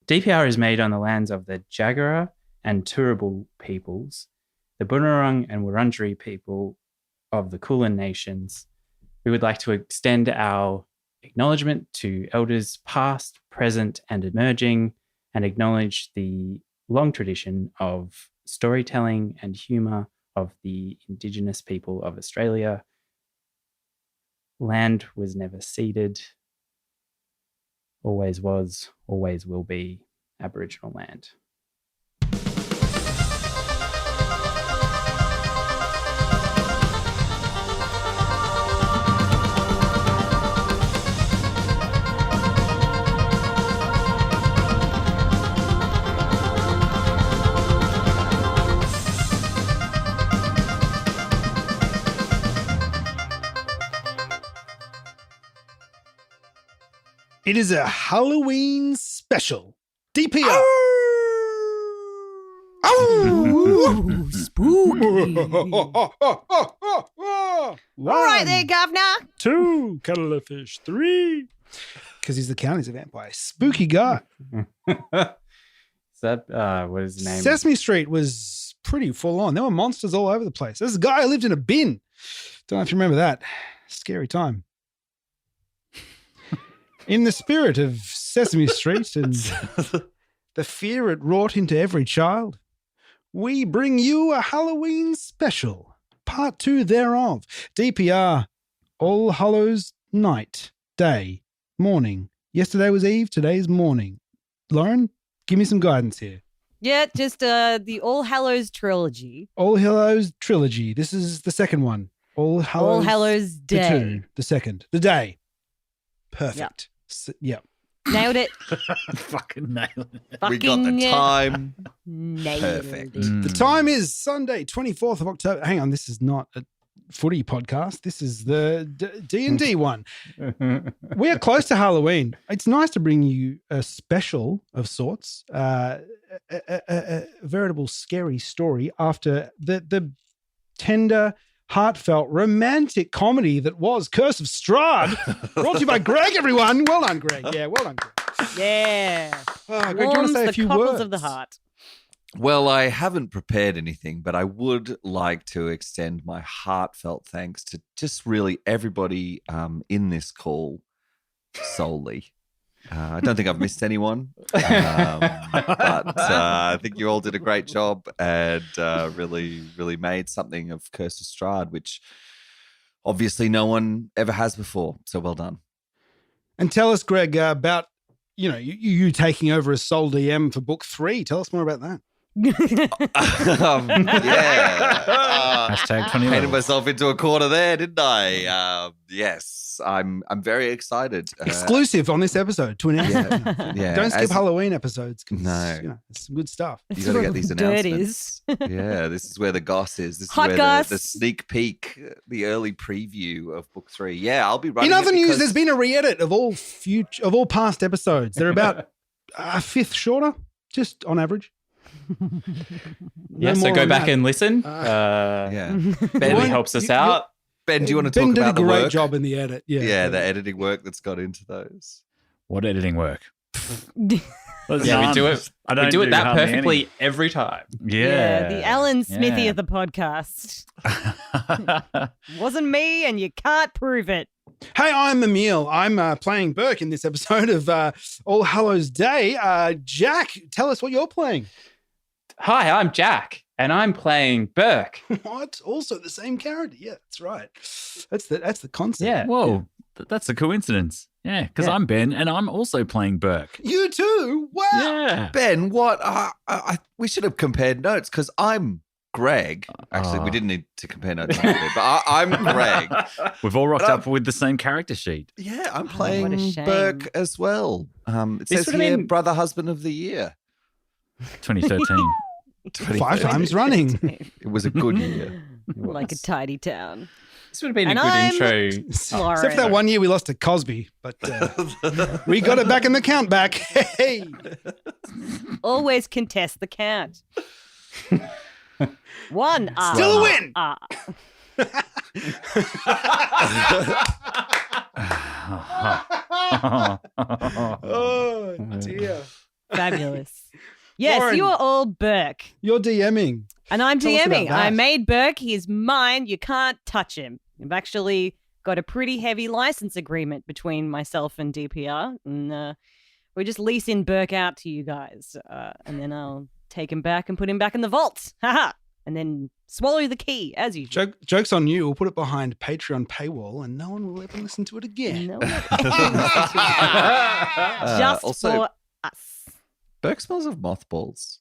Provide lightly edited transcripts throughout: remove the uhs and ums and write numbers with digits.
DPR is made on the lands of the Jagera and Turrbal peoples, the Bunurong and Wurundjeri people of the Kulin nations. We would like to extend our acknowledgement to elders past, present, and emerging, and acknowledge the long tradition of storytelling and humour of the Indigenous people of Australia. Land was never ceded, always was, always will be Aboriginal land. It is a Halloween special. DPR. Oh, spooky. All right there, Governor. 2, cuttlefish. 3. Because he's the count. He's a vampire. Spooky guy. Is that, what is his name? Sesame Street was pretty full on. There were monsters all over the place. There's a guy who lived in a bin. Don't know if you remember that. Scary time. In the spirit of Sesame Street and the fear it wrought into every child, we bring you a Halloween special, part 2 thereof. DPR, All Hallows Night, Day, Morning. Yesterday was Eve, today's morning. Lauren, give me some guidance here. Yeah, just the All Hallows Trilogy. All Hallows Trilogy. This is the second one. All Hallows Day. The 2, the second. The day. Perfect. Yep. Nailed it. Fucking nailed it. We got the time. Nailed Perfect. it. The time is Sunday, 24th of October. Hang on, this is not a footy podcast. This is the D&D one. We are close to Halloween. It's nice to bring you a special of sorts, a veritable scary story after the tender, heartfelt, romantic comedy that was Curse of Strahd. Brought to you by Greg, everyone. Well done, Greg. Yeah, well done, Greg. Yeah. Greg, do you want to Warms say a the few cockles words? of the heart. Well, I haven't prepared anything, but I would like to extend my heartfelt thanks to just really everybody in this call solely. I don't think I've missed anyone, but I think you all did a great job and really, really made something of Curse of Strahd, which obviously no one ever has before. So well done. And tell us, Greg, about you taking over as sole DM for book 3. Tell us more about that. Hashtag 20. Painted myself into a corner there, didn't I? Yes, I'm very excited. Exclusive on this episode to announce. Yeah, Don't skip Halloween episodes. 'Cause, No. it's some good stuff. You got to get these Dirt announcements. is. Yeah, this is where the goss is. This Hot is where goss. the sneak peek, the early preview of book 3. Yeah, I'll be running. In other it news, because- there's been a re-edit of all past episodes. They're about a fifth shorter, just on average. Yeah, so more go than back that. and listen. Yeah, Really helps us out. Ben, do you want to Ben talk did about a the great work? job in the edit. Yeah, the editing work that's got into those. What editing work? Yeah, we do it. I We don't do it that hardly perfectly any. every time. Yeah. The Alan Smithy Yeah. of the podcast. Wasn't me, and you can't prove it. Hey, I'm Emil. I'm playing Burke in this episode of All Hallows Day. Jack, tell us what you're playing. Hi, I'm Jack, and I'm playing Burke. What? Also the same character? Yeah, that's right. That's the concept. Yeah. Whoa, that's a coincidence. Yeah, because Yeah. I'm Ben and I'm also playing Burke. You too? Wow. Yeah. Ben, what? We should have compared notes because I'm Greg. Actually, we didn't need to compare notes, but I'm Greg. We've all rocked But up with the same character sheet. Yeah, I'm what a playing shame. Burke as well. It This says would've here, been- brother, husband of the year. 2013. 5 times running. It was a good year. Like a tidy town. This would have been And a good I'm- intro. Lauren. Except for that one year we lost to Cosby, but we got it back in the count back. Hey. Always contest the count. One R. Still a win. R. Oh, dear. Fabulous. Yes, Lauren. you are all Burke. You're DMing. And I'm Tell us about DMing. I that. made Burke. He's mine. You can't touch him. I've actually got a pretty heavy license agreement between myself and DPR. And we're just leasing Burke out to you guys. And then I'll take him back and put him back in the vault. Haha. And then swallow the key, as usual. Joke's on you. We'll put it behind Patreon paywall and no one will ever listen to it again. No. Just also, for us. Burke smells of mothballs.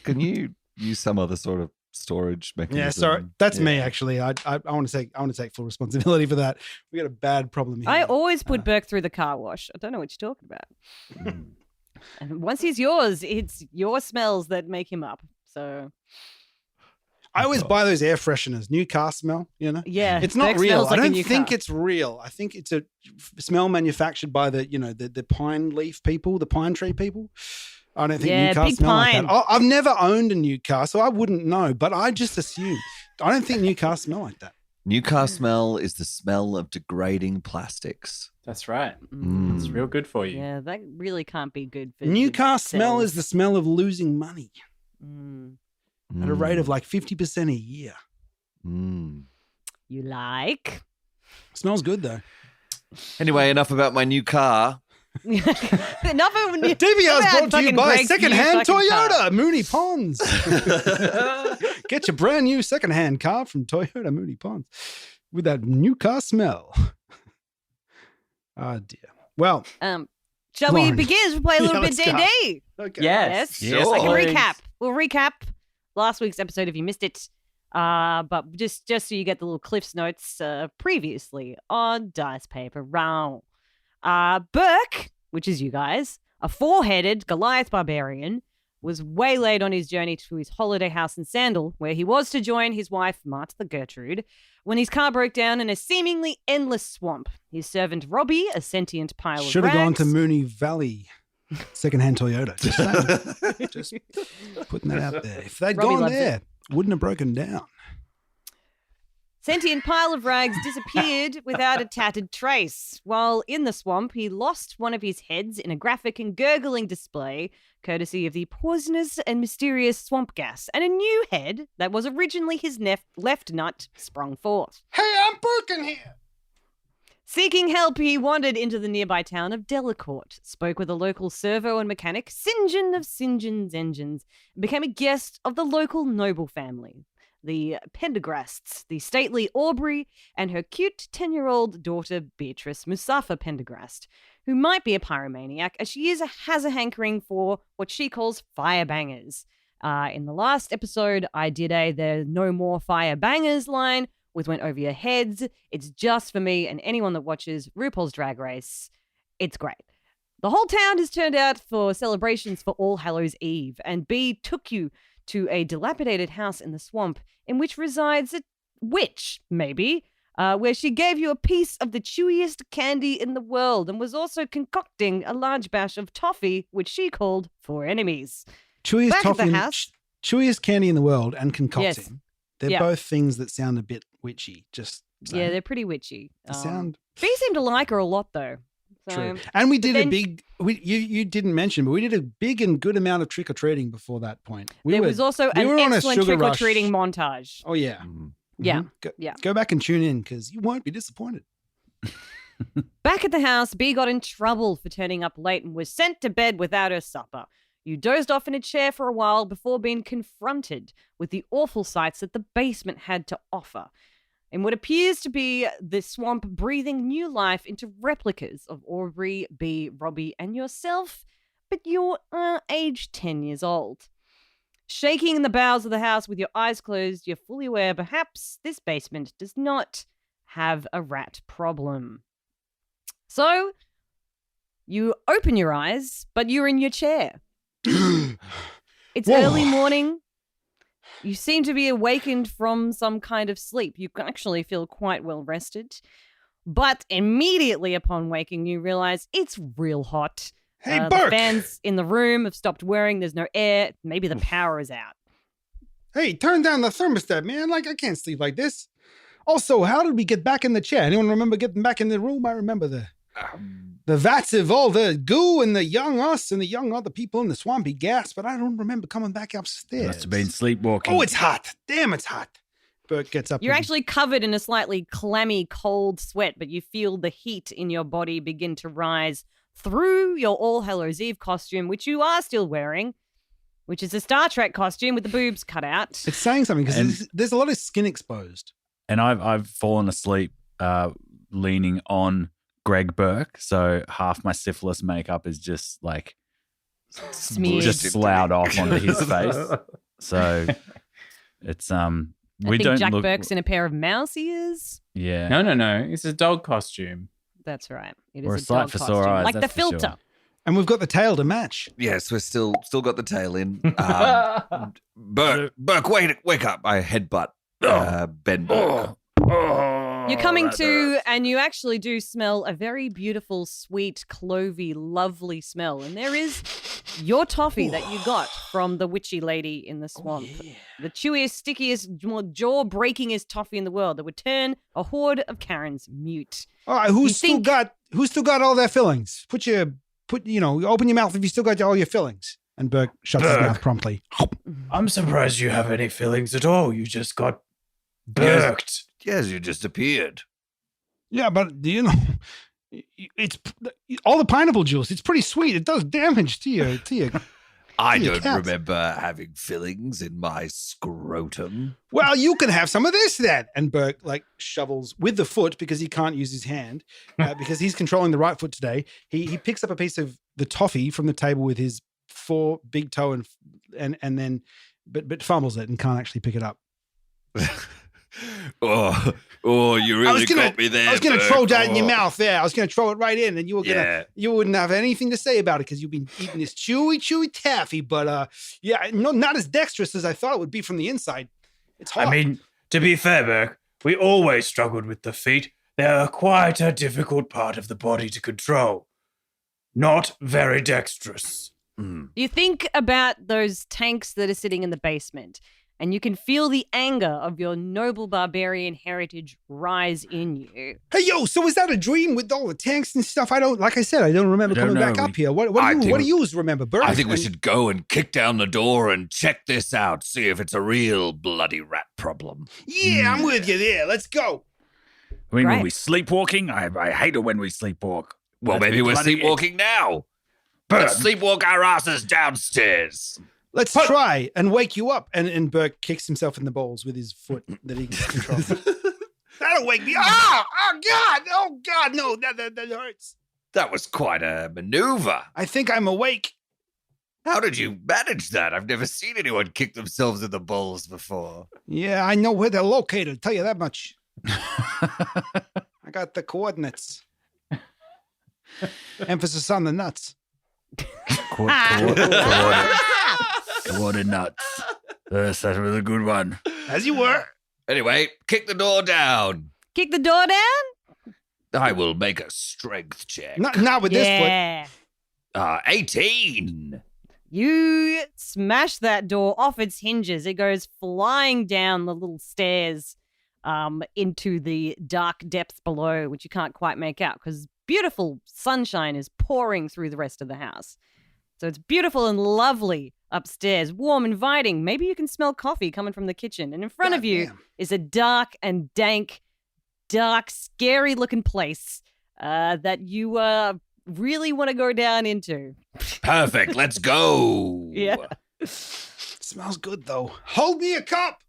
Can you use some other sort of storage mechanism? Yeah, sorry. That's Yeah. me actually. I want to take full responsibility for that. We got a bad problem here. I always put Burke through the car wash. I don't know what you're talking about. And once he's yours, it's your smells that make him up. So I always buy those air fresheners, new car smell, you know? yeah, It's not Burke real. smells like I a don't new think car. it's real. I think it's a smell manufactured by the pine leaf people, the pine tree people. I don't think Yeah, new cars big smell pine. like that. I've never owned a new car, so I wouldn't know, but I just assumed. I don't think new cars smell like that. New car smell is the smell of degrading plastics. That's right. Mm. It's real good for you. Yeah, that really can't be good for New the car smell is the cells. smell of losing money Mm. at a rate of like 50% a year. Mm. You like? Smells good though. Anyway, enough about my new car. Enough of DBR's brought to you fucking by Greg's new secondhand fucking car. Toyota, Mooney Ponds. Get your brand new secondhand car from Toyota Mooney Ponds with that new car smell. Oh dear. Well, Shall we Lauren. begin? We'll play a little Yeah, bit let's go. D&D. okay. Yes. Yes, I can Sure. recap. We'll recap last week's episode if you missed it. But just so you get the little Cliff's notes previously on Dice Paper Round. Burke, which is you guys, a four-headed Goliath barbarian, was waylaid on his journey to his holiday house in Sandal, where he was to join his wife, Martha Gertrude, when his car broke down in a seemingly endless swamp. His servant Robbie, a sentient pile Should of have gone rags, to Mooney Valley secondhand Toyota. Just putting that out there. If they'd Robbie gone loves there, wouldn't have broken down. Sentient pile of rags disappeared without a tattered trace. While in the swamp, he lost one of his heads in a graphic and gurgling display, courtesy of the poisonous and mysterious swamp gas, and a new head that was originally his left nut sprung forth. Hey, I'm Burke in here. Seeking help, he wandered into the nearby town of Delacourt, spoke with a local servo and mechanic, St. John of St. John's Engines, and became a guest of the local noble family, the Pendergrasts, the stately Aubrey, and her cute 10-year-old daughter Beatrice Musafa Pendergrast, who might be a pyromaniac as she has a hankering for what she calls fire bangers. In the last episode, I did a "There's no more fire bangers" line, which went over your heads. It's just for me and anyone that watches RuPaul's Drag Race. It's great. The whole town has turned out for celebrations for All Hallows Eve, and B took you to a dilapidated house in the swamp in which resides a witch, maybe, where she gave you a piece of the chewiest candy in the world and was also concocting a large bash of toffee, which she called for enemies. Chewiest Back at the toffee, house. chewiest candy in the world, and concocting. Yes. They're Yeah. both things that sound a bit witchy. Just saying. Yeah, they're pretty witchy. They sound B seemed to like her a lot, though. So, true. And we did then- a big. You didn't mention, but we did a big and good amount of trick or treating before that point. There was also we an were on a excellent sugar trick-or-treating rush. montage. Oh yeah, Mm. Yeah, Go, yeah. Go back and tune in because you won't be disappointed. Back at the house, B got in trouble for turning up late and was sent to bed without her supper. You dozed off in a chair for a while before being confronted with the awful sights that the basement had to offer, in what appears to be the swamp breathing new life into replicas of Aubrey, B, Robbie, and yourself, but you're aged 10 years old. Shaking in the bowels of the house with your eyes closed, you're fully aware perhaps this basement does not have a rat problem. So, you open your eyes, but you're in your chair. It's Whoa. early morning. You seem to be awakened from some kind of sleep. You can actually feel quite well rested. But immediately upon waking, you realize it's real hot. Hey, The Burke. fans in the room have stopped whirring. There's no air. Maybe the power is out. Hey, turn down the thermostat, man. Like I can't sleep like this. Also, how did we get back in the chair? Anyone remember getting back in the room? I remember the the vats of all the goo and the young us and the young other people in the swampy gas, but I don't remember coming back upstairs. Must have been sleepwalking. Oh, it's hot. Damn, it's hot. Burke gets up. You're and- actually covered in a slightly clammy, cold sweat, but you feel the heat in your body begin to rise through your All Hallows Eve costume, which you are still wearing, which is a Star Trek costume with the boobs cut out. It's saying something because there's a lot of skin exposed. And I've fallen asleep leaning on Greg Burke, so half my syphilis makeup is just like Smeared. just sloughed off onto his face. So it's I think Jack Burke's in a pair of mouse ears. Yeah. No. It's a dog costume. That's right. It Or is a a sight dog for costume. sore eyes, like the that's for sure. filter. And we've got the tail to match. Yes, we're still got the tail in. Burke, wake up! I headbutt Ben Burke. You're coming to, and you actually do smell a very beautiful, sweet, clovey, lovely smell. And there is your toffee that you got from the witchy lady in the swamp. The chewiest, stickiest, more jaw-breakingest toffee in the world that would turn a horde of Karens mute. All right, who's still got all their fillings? Open your mouth if you still got all your fillings. And Burke shuts his mouth promptly. I'm surprised you have any feelings at all. You just got burked. Yes, you just appeared. Yeah, but it's all the pineapple juice. It's pretty sweet. It does damage to you. I your don't cats. remember having fillings in my scrotum. Well, you can have some of this then. And Burke shovels with the foot because he can't use his hand because he's controlling the right foot today. He picks up a piece of the toffee from the table with his big toe and then but fumbles it and can't actually pick it up. Oh, you really got me there. I was going to Burke. throw that in your Oh. mouth there. I was going to throw it right in, and you wouldn't have anything to say about it because you've been eating this chewy taffy. But not as dexterous as I thought it would be from the inside. It's hard. I mean, to be fair, Burke, we always struggled with the feet. They're quite a difficult part of the body to control. Not very dexterous. You think about those tanks that are sitting in the basement, and you can feel the anger of your noble barbarian heritage rise in you. Hey, yo, so is that a dream with all the tanks and stuff? I don't remember coming back up here. What do you remember, Burke? I think we should go and kick down the door and check this out, see if it's a real bloody rat problem. Yeah, I'm with you there. Let's go. I mean, Great. were we sleepwalking? I hate it when we sleepwalk. Well, Let's maybe be we're bloody- sleepwalking now. Let's sleepwalk our asses downstairs. Let's try and wake you up. And Burke kicks himself in the balls with his foot that he controls. That'll wake me up. Oh, God, no, that hurts. That was quite a maneuver. I think I'm awake. How did you manage that? I've never seen anyone kick themselves in the balls before. Yeah, I know where they're located. I'll tell you that much. I got the coordinates. Emphasis on the nuts. Coordinates. That was a good one. As you were. Anyway, kick the door down. Kick the door down? I will make a strength check. Not with this foot. Yeah. 18. You smash that door off its hinges. It goes flying down the little stairs into the dark depths below, which you can't quite make out because beautiful sunshine is pouring through the rest of the house. So it's beautiful and lovely upstairs, warm, inviting. Maybe you can smell coffee coming from the kitchen. And in front of you Goddamn. is a dark and dank, dark, scary-looking place that you really want to go down into. Perfect. Let's go. Yeah. Smells good, though. Hold me a cup.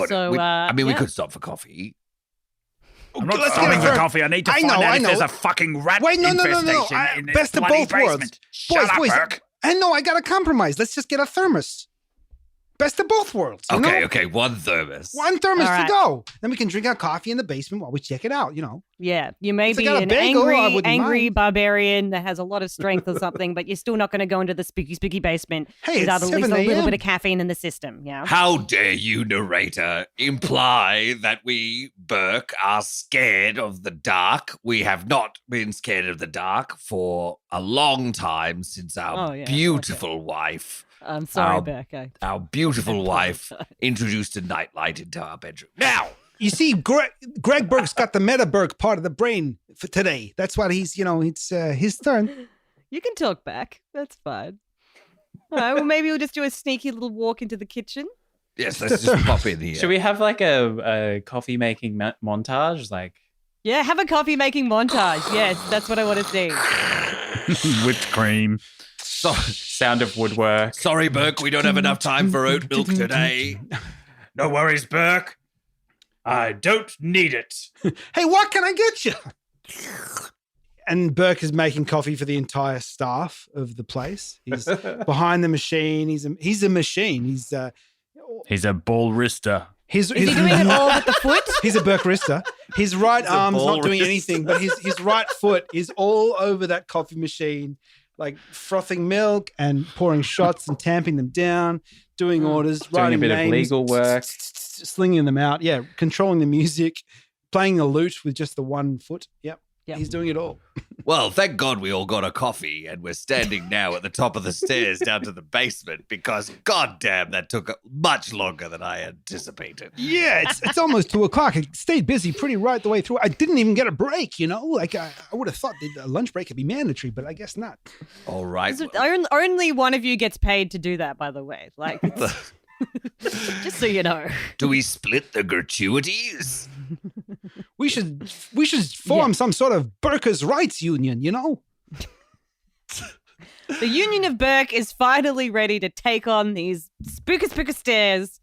So, we yeah. could stop for coffee. I'm not Let's get stopping it for first. coffee. I need to I find know, out I if know. there's a fucking rat Wait, no. infestation in this Best of bloody both worlds. basement. Shut up, Burke. And no, I got a compromise. Let's just get a thermos. Best of both worlds. You know? Okay, one thermos. One thermos All right. to go. Then we can drink our coffee in the basement while we check it out, Yeah, you may If I be got a an bagel, I wouldn't angry mind. barbarian that has a lot of strength or something, but you're still not going to go into the spooky basement Hey, without it's at least 7 a little a.m. bit of caffeine in the system. Yeah. How dare you, narrator, imply that we, Burke, are scared of the dark? We have not been scared of the dark for a long time since our Oh, yeah, beautiful wife, I'm sorry, Ow. Burke. our beautiful wife, introduced a nightlight into our bedroom. Now, You see, Greg Burke's got the meta Burke part of the brain for today. That's what he's, it's his turn. You can talk back. That's fine. All right, well, maybe we'll just do a sneaky little walk into the kitchen. Yes, let's just pop in here. Should we have like a coffee making montage? Like, Yeah, have a coffee making montage. Yes, that's what I want to see. Whipped cream. sound of woodwork. Sorry, Burke, we don't have enough time for oat milk today. No worries, Burke. I don't need it. Hey, what can I get you? And Burke is making coffee for the entire staff of the place. He's behind the machine. He's a machine. He's a ball wrister. Is he doing it all with the foot? He's a Burkerista. His right arm's not doing anything, but his right foot is all over that coffee machine, like frothing milk and pouring shots and tamping them down, doing orders, Doing writing a bit names, of legal work. slinging them out. Yeah, controlling the music, playing the lute with just the one foot. Yep. He's doing it all. Well, thank God we all got a coffee and we're standing now at the top of the stairs down to the basement because, goddamn, that took much longer than I anticipated. Yeah, it's almost 2:00. I stayed busy pretty right the way through. I didn't even get a break, Like I would have thought a lunch break would be mandatory, but I guess not. All right. Only one of you gets paid to do that, by the way. Like, just so you know. Do we split the gratuities? We should form some sort of Burkers' rights union, The Union of Burke is finally ready to take on these spooker stairs,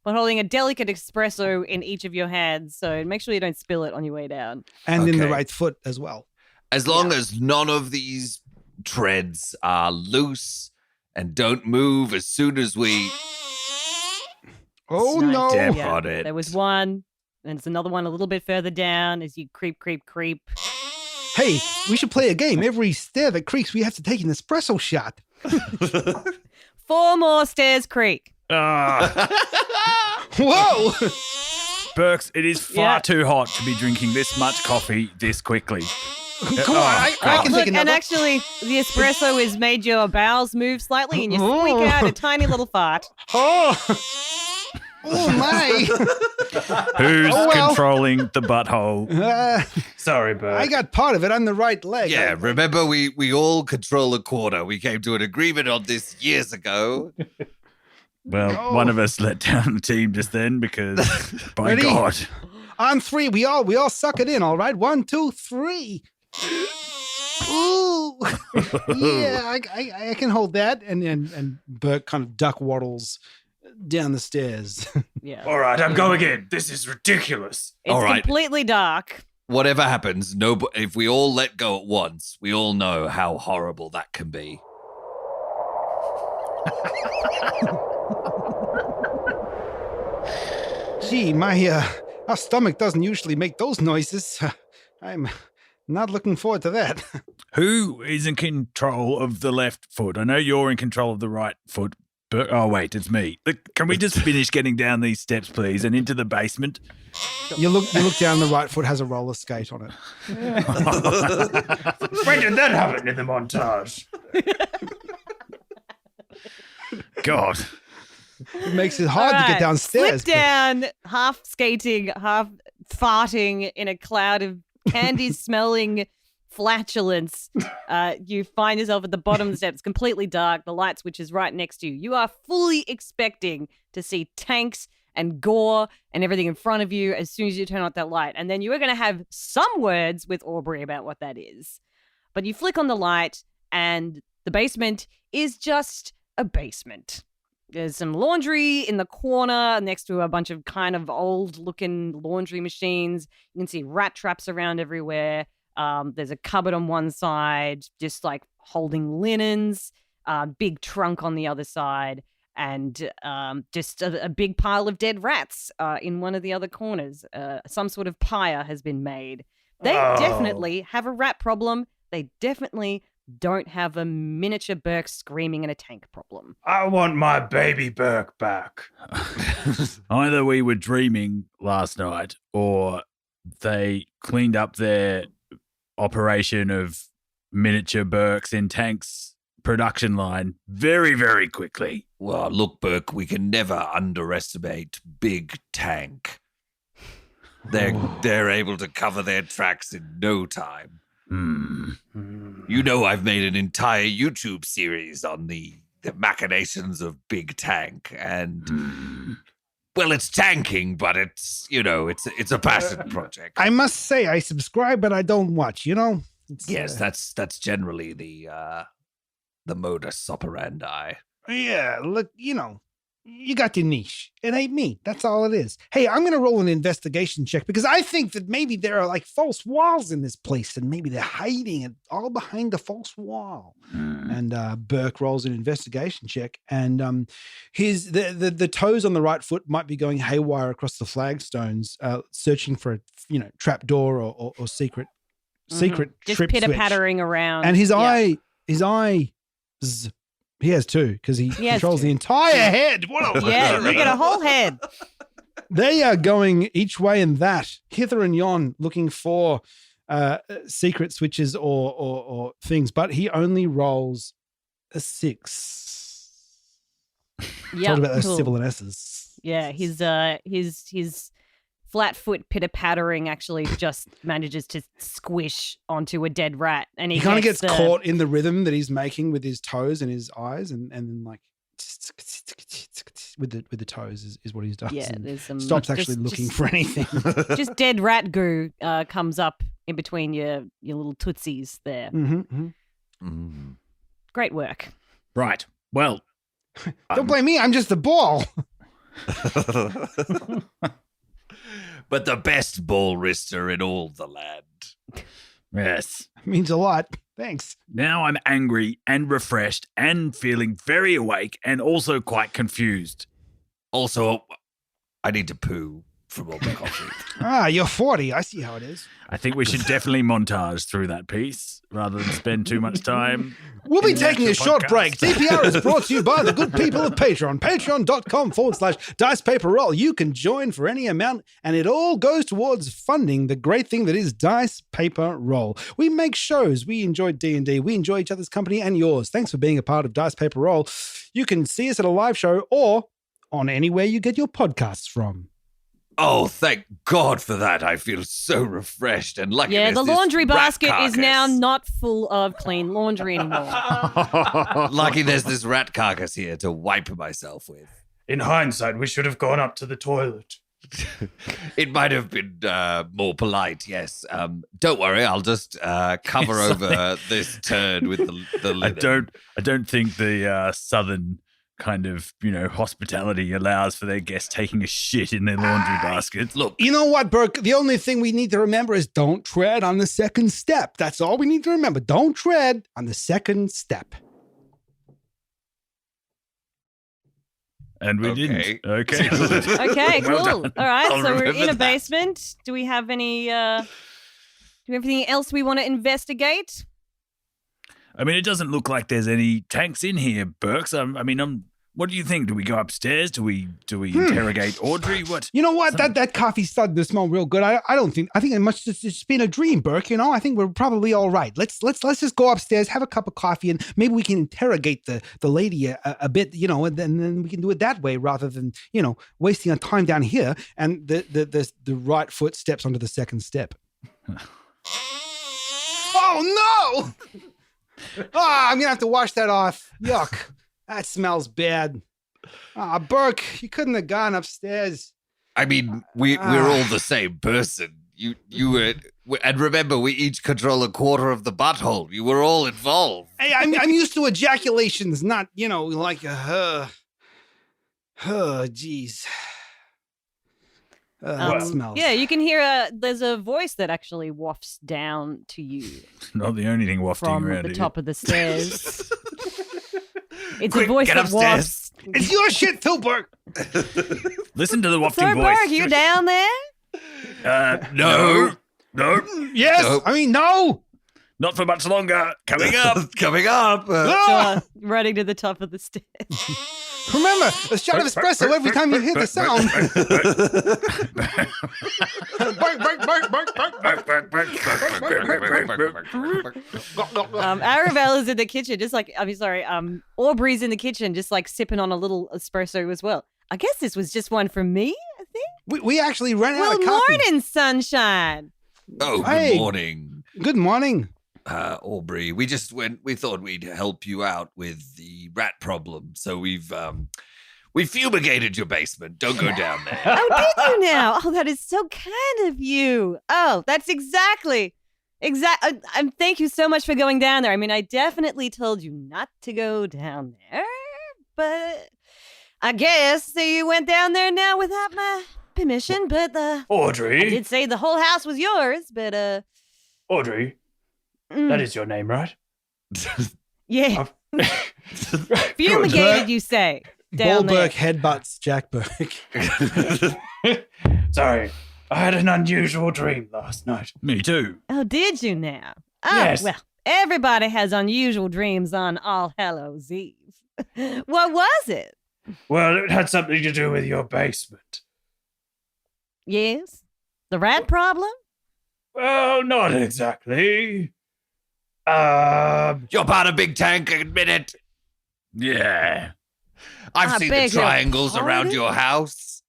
but holding a delicate espresso in each of your hands. So make sure you don't spill it on your way down. And in the right foot as well. As long as none of these treads are loose and don't move as soon as we step on it. There was one, and it's another one a little bit further down as you creep. Hey, we should play a game. Every stair that creaks, we have to take an espresso shot. 4 more stairs creak. Whoa! Burks, it is far too hot to be drinking this much coffee this quickly. Come on, I can take another. And actually, the espresso has made your bowels move slightly and you squeak out a tiny little fart. Oh my! Who's controlling the butthole? Sorry, Burke. I got part of it on the right leg. Yeah, remember we all control a corner. We came to an agreement on this years ago. Well, one of us let down the team just then because, by Ready? God. On 3, we all suck it in, all right? 1, 2, 3. Ooh. Yeah, I can hold that. And Burke kind of duck waddles down the stairs. Yeah. All right, I'm going in. This is ridiculous. It's All right. completely dark. Whatever happens, if we all let go at once, we all know how horrible that can be. Gee, our stomach doesn't usually make those noises. I'm not looking forward to that. Who is in control of the left foot? I know you're in control of the right foot. But, oh, wait, it's me. Look, can we just finish getting down these steps, please, and into the basement? You look down, the right foot has a roller skate on it. When did that happen in the montage? God. It makes it hard to get downstairs. Slip down, half skating, half farting in a cloud of candy-smelling flatulence. You find yourself at the bottom of the steps, completely dark. The light switch is right next to you. You are fully expecting to see tanks and gore and everything in front of you as soon as you turn on that light. And then you are going to have some words with Aubrey about what that is. But you flick on the light and the basement is just a basement. There's some laundry in the corner next to a bunch of kind of old-looking laundry machines. You can see rat traps around everywhere. There's a cupboard on one side, just like holding linens, big trunk on the other side, and just a big pile of dead rats in one of the other corners. Some sort of pyre has been made. They definitely have a rat problem. They definitely don't have a miniature Burke screaming in a tank problem. I want my baby Burke back. Either we were dreaming last night or they cleaned up their operation of miniature Burks in tanks production line very, very quickly. Well, look, Burke, we can never underestimate Big Tank. They're able to cover their tracks in no time. You know, I've made an entire YouTube series on the machinations of Big Tank, and well, it's tanking, but it's a passion project. I must say, I subscribe, but I don't watch. Yes, that's generally the modus operandi. Yeah, look, you got your niche. It ain't me. That's all it is. Hey, I'm going to roll an investigation check because I think that maybe there are like false walls in this place and maybe they're hiding it all behind the false wall. And Burke rolls an investigation check and the toes on the right foot might be going haywire across the flagstones, searching for a trap door or secret Just trip pitter-pattering around. And his eyes, he has two because he controls the entire head. What a you get a whole head. They are going each way and that, hither and yon, looking for secret switches or things, but he only rolls a 6. Yeah, Talk about those sibilant S's. Yeah, his flat foot pitter-pattering actually just manages to squish onto a dead rat. And he kind of gets caught in the rhythm that he's making with his toes and his eyes and then like with the toes is what he does. Yeah, there's some stops actually looking for anything. Just dead rat goo comes up in between your little tootsies there. Great work. Right. Well, don't blame me. I'm just the ball. But the best ball wrister in all the land. Yes. Means a lot. Thanks. Now I'm angry and refreshed and feeling very awake and also quite confused. Also, I need to poo from all the coffee. You're 40. I see how it is. I think we should definitely montage through that piece rather than spend too much time. We'll be taking a short break. DPR is brought to you by the good people of Patreon. Patreon.com/Dice Paper Roll. You can join for any amount, and it all goes towards funding the great thing that is Dice Paper Roll. We make shows. We enjoy D&D. We enjoy each other's company and yours. Thanks for being a part of Dice Paper Roll. You can see us at a live show or on anywhere you get your podcasts from. Oh, thank God for that. I feel so refreshed and lucky. Yeah, the laundry basket is now not full of clean laundry anymore. Lucky there's this rat carcass here to wipe myself with. In hindsight, we should have gone up to the toilet. It might have been more polite, yes. Don't worry, I'll just cover over this turd with the linen. I don't think the southern kind of, hospitality allows for their guests taking a shit in their laundry basket. Look. You know what, Burke? The only thing we need to remember is don't tread on the second step. That's all we need to remember. Don't tread on the second step. And we didn't. Okay. Okay, cool. Well done. All right, I'll so we're in remember a that. basement. Do we have any... do we have anything else we want to investigate? I mean, it doesn't look like there's any tanks in here, Burks. What do you think? Do we go upstairs? Do we interrogate Audrey? What? You know what? That coffee's starting to smell real good. I think it must just been a dream, Burke. I think we're probably all right. Let's just go upstairs, have a cup of coffee, and maybe we can interrogate the lady a bit, and then we can do it that way rather than wasting our time down here. And the right foot steps onto the second step. Oh no! I'm gonna have to wash that off. Yuck. That smells bad. Burke, you couldn't have gone upstairs. I mean, we're all the same person. You were, and remember, we each control a quarter of the butthole. You were all involved. Hey, I'm used to ejaculations, not like a geez. It smells. Yeah, you can hear there's a voice that actually wafts down to you Not the only thing wafting from around the here. top of the stairs. It's Quick, a voice get that upstairs. wafts. It's your shit too, Burke. Listen to the wafting So, voice. Burke, you down there? No. Yes. Nope. I mean, no. Not for much longer. Coming up. Coming up. Ah! Running to the top of the stairs. Remember, a shot of espresso every time you hear the sound. Aravel is in the kitchen, Aubrey's in the kitchen, just like sipping on a little espresso as well. I guess this was just one from me, I think. We actually ran out Well, of coffee. morning, sunshine. Oh, good Hey. morning, Good morning. Aubrey. We thought we'd help you out with the rat problem, so we fumigated your basement. Don't go down there. Oh, did you now? Oh, that is so kind of you. Oh, that's exactly. Thank you so much for going down there. I mean, I definitely told you not to go down there, but I guess you went down there now without my permission. But I Audrey. did say the whole house was yours. But Audrey, mm, that is your name, right? yeah, Good. fumigated. You say down Bulberg there. headbutts Jack Burke. Sorry, I had an unusual dream last night. Me too. Oh, did you now? Oh, Yes. well, everybody has unusual dreams on All Hallows Eve. What was it? Well, it had something to do with your basement. Yes, the rat problem. Well, not exactly. You're part of Big Tank, admit it. Yeah. I've I seen the beg your triangles around pardon? your house.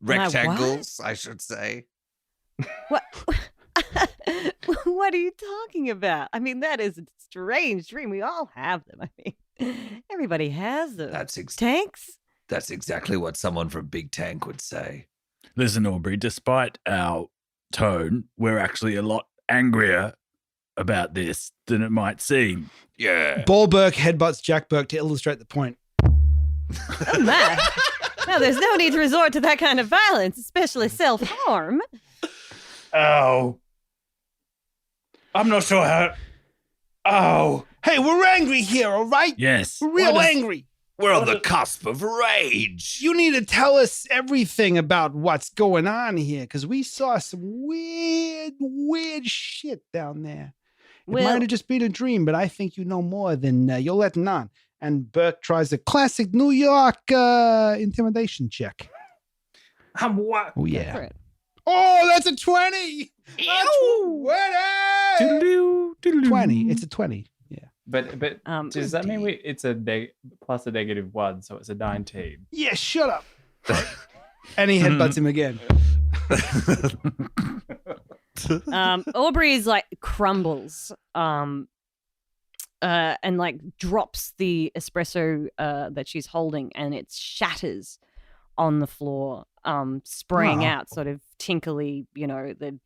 My what? Rectangles, I should say. What? What are you talking about? I mean, that is a strange dream. We all have them. I mean, everybody has them. Tanks? That's exactly what someone from Big Tank would say. Listen, Aubrey, despite our tone, we're actually a lot angrier about this than it might seem. Yeah. Bulberg headbutts Jack Burke to illustrate the point. Oh, my. No, there's no need to resort to that kind of violence, especially self-harm. Oh. I'm not sure how. Oh. Hey, we're angry here, all right? Yes. We're real What is- angry. We're on the cusp of rage. You need to tell us everything about what's going on here, because we saw some weird shit down there. It Well- might have just been a dream, but I think you know more than you're letting on. And Burke tries a classic New York intimidation check. I'm what? Oh, Go yeah. for it. Oh, that's a 20. A 20. 20. It's a 20. Yeah. But does that mean it's a plus a -1, so it's a 19? Yeah, shut up. And he headbutts him again. Aubrey's like crumbles and like drops the espresso that she's holding, and it shatters on the floor, spraying Oh. out sort of tinkly, the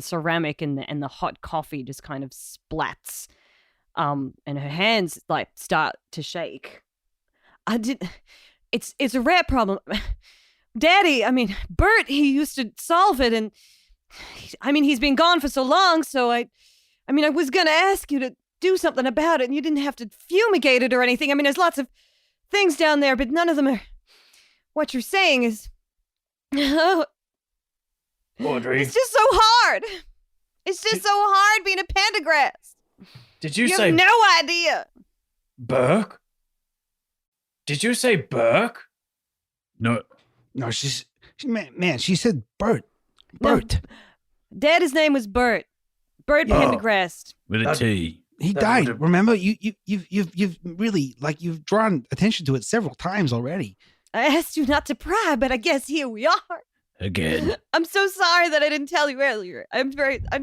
ceramic and the hot coffee just kind of splats, and her hands like start to shake. It's a rat problem. Daddy, I mean, Bert, he used to solve it, and he's been gone for so long, so I was going to ask you to do something about it, and you didn't have to fumigate it or anything. I mean, there's lots of things down there, but none of them are what you're saying is... Audrey, It's just so hard. It's just so hard being a pentagrass. did you You say have no idea. Burke? Did you say Burke? No. No, she said Bert. No. Bert. Dad's name was Bert. Bert Oh. Pendergrast. With a T. He That died. would've- Remember, you've really you've drawn attention to it several times already. I asked you not to pry, but I guess here we are. Again. I'm so sorry that I didn't tell you earlier. I'm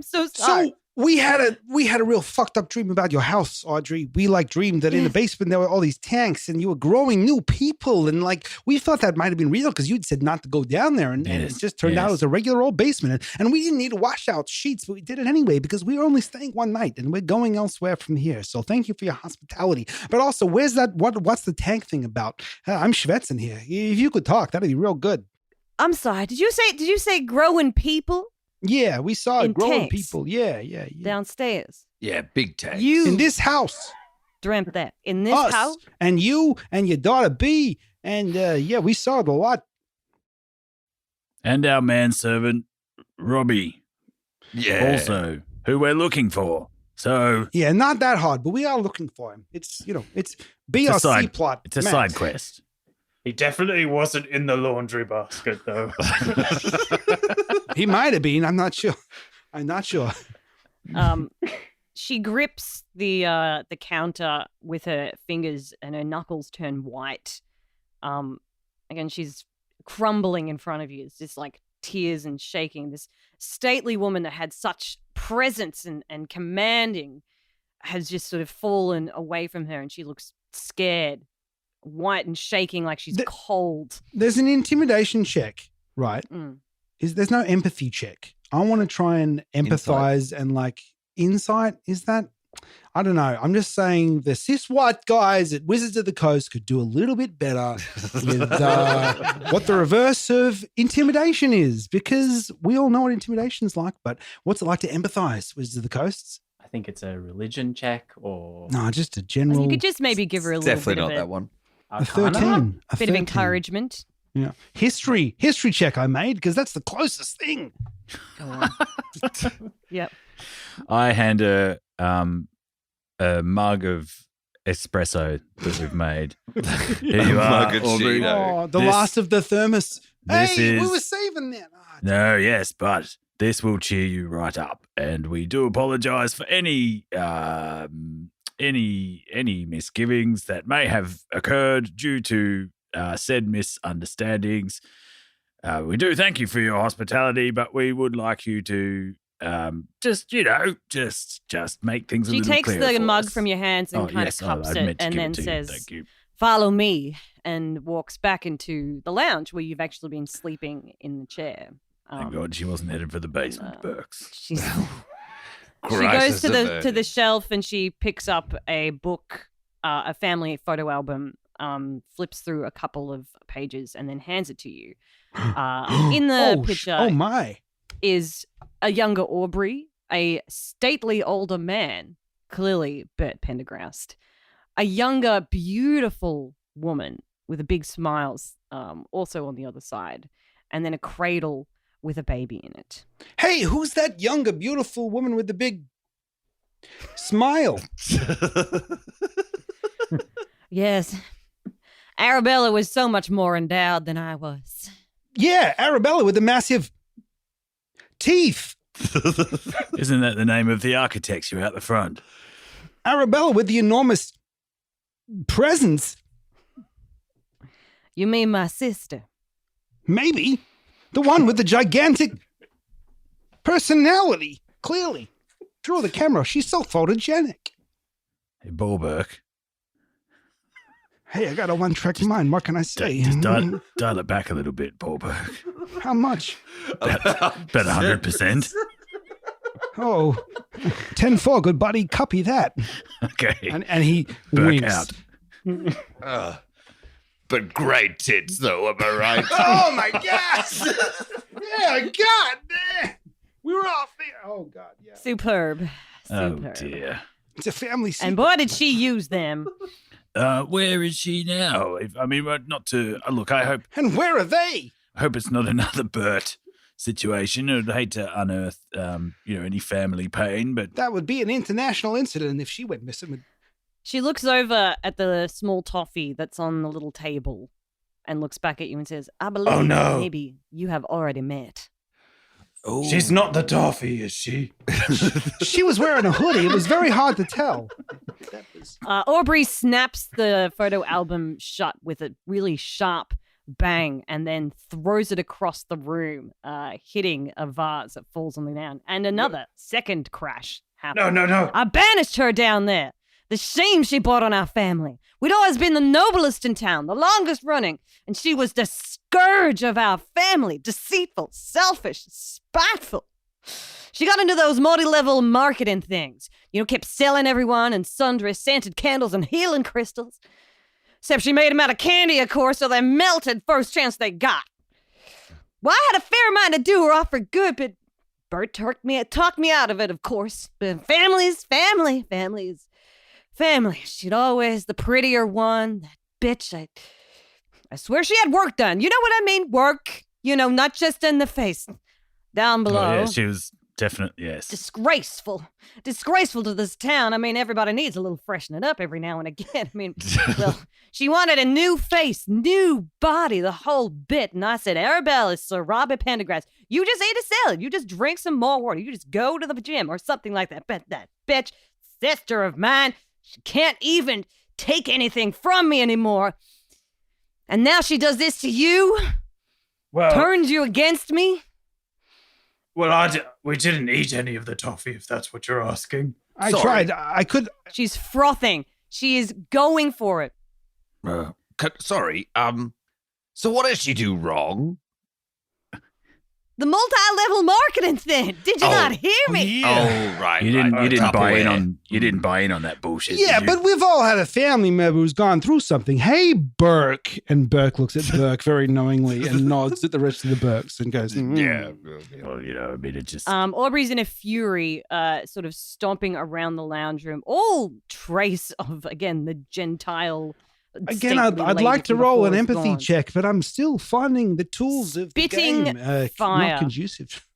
so sorry. So we had a real fucked up dream about your house, Audrey. We dreamed that in the basement there were all these tanks and you were growing new people, and we thought that might have been real because you'd said not to go down there, and it Yes, just turned out it yes. was a regular old basement, and we didn't need to wash out sheets, but we did it anyway because we were only staying one night and we're going elsewhere from here. So thank you for your hospitality. But also, where's that? What's the tank thing about? I'm schwitzing here. If you could talk, that'd be real good. I'm sorry. Did you say growing people Yeah, we saw In growing tanks. people. Yeah. downstairs? Yeah, Big Tank. You In this house. dreamt that in this Us, house? and you and your daughter B, and we saw it a lot. And our manservant, Robbie, Yeah. also, who we're looking for. So Yeah, not that hard, but we are looking for him. It's it's B It's a or C side- plot. it's a Matt. side quest. He definitely wasn't in the laundry basket, though. He might have been. I'm not sure. She grips the counter with her fingers, and her knuckles turn white. Again, she's crumbling in front of you. It's just like tears and shaking. This stately woman that had such presence and commanding has just sort of fallen away from her, and she looks scared, white and shaking like she's cold. There's an intimidation check, right? Mm. There's no empathy check. I want to try and empathize and like insight. Is that? I don't know. I'm just saying the cis white guys at Wizards of the Coast could do a little bit better with what the reverse of intimidation is, because we all know what intimidation's like, but what's it like to empathize, Wizards of the Coast? I think it's a religion check or... No, just a general... You could just maybe give her a little Definitely bit not of that one. a 13. a bit of encouragement. Yeah. History check I made, because that's the closest thing. Go on. Yep. I hand her a mug of espresso that we've made. Here you are, Mug of Aubrey. Cheeto. The last of the thermos. this Hey, we is- were saving that. No, yes, but this will cheer you right up, and we do apologise for any misgivings that may have occurred due to said misunderstandings. We do thank you for your hospitality, but we would like you to just make things a She little takes clearer the for mug us. from your hands and kind of cups I it meant to and give then to you. says, Thank you. "Follow me," and walks back into the lounge where you've actually been sleeping in the chair. Thank God she wasn't headed for the basement, Burks. She Crisis goes to averted. the shelf and she picks up a book, a family photo album, flips through a couple of pages and then hands it to you. In the picture Oh, my. is a younger Aubrey, a stately older man, clearly Bert Pendergrast, a younger, beautiful woman with a big smiles, also on the other side, and then a cradle with a baby in it. Hey, who's that younger, beautiful woman with the big smile? Yes, Arabella was so much more endowed than I was. Yeah, Arabella with the massive teeth. Isn't that the name of the architecture out the front? Arabella with the enormous presence. You mean my sister? Maybe. The one with the gigantic personality. Clearly. Draw the camera. She's so photogenic. Hey, Borberg. Hey, I got a one-track mind. What can I say? Just dial it back a little bit, Borberg. How much? About 100%. Oh, 10-4. Good buddy. Copy that. Okay. And he Burke winks. out. But great tits, though, am I right? Oh, my gosh. Yeah, God. We were off there. Oh, God, yeah. Superb. Oh, Superb. dear. It's a family secret. And boy, did she use them. Where is she now? Not to look. I hope And where are they? it's not another Bert situation. I'd hate to unearth, any family pain, but That would be an international incident if she went missing. She looks over at the small toffee that's on the little table and looks back at you and says, I believe Oh, no. maybe you have already met. oh, She's not the toffee, is she? She was wearing a hoodie. It was very hard to tell. Aubrey snaps the photo album shut with a really sharp bang and then throws it across the room, hitting a vase that falls on the ground. And another second crash happens. No. I banished her down there. The shame she brought on our family. We'd always been the noblest in town, the longest running, and she was the scourge of our family. Deceitful, selfish, spiteful. She got into those multi-level marketing things. Kept selling everyone and sundry scented candles and healing crystals. Except she made them out of candy, of course, so they melted first chance they got. Well, I had a fair mind to do her off for good, but Bert talked me out of it, of course. But family's family. She'd always the prettier one. That bitch, I swear she had work done. You know what I mean? Work. Not just in the face. Down below. Oh, yeah, she was definitely, yes. Disgraceful to this town. Everybody needs a little freshening up every now and again. Well, she wanted a new face, new body, the whole bit. And I said, Arabella, Sir Robbie Pendergrass, you just eat a salad. You just drink some more water. You just go to the gym or something like that. But that bitch, sister of mine, she can't even take anything from me anymore. And now she does this to you? Turned you against me? Well, we didn't eat any of the toffee, if that's what you're asking. I Sorry. tried. I could. She's frothing. She is going for it. Sorry. So what did she do wrong? The multi-level marketing thing. Did you not hear me? Oh, right. You didn't buy in Tupperware. on that bullshit. Yeah, did you? but we've all had a family member who's gone through something. Hey, Burke. And Burke looks at Burke very knowingly and nods at the rest of the Burkes and goes, Yeah. Well, I mean, it just. Aubrey's in a fury, sort of stomping around the lounge room. All trace of, again, the Gentile. Again, stately I'd lady like to from roll an before is empathy gone. check, but I'm still finding the tools of the Spitting game fire. not conducive.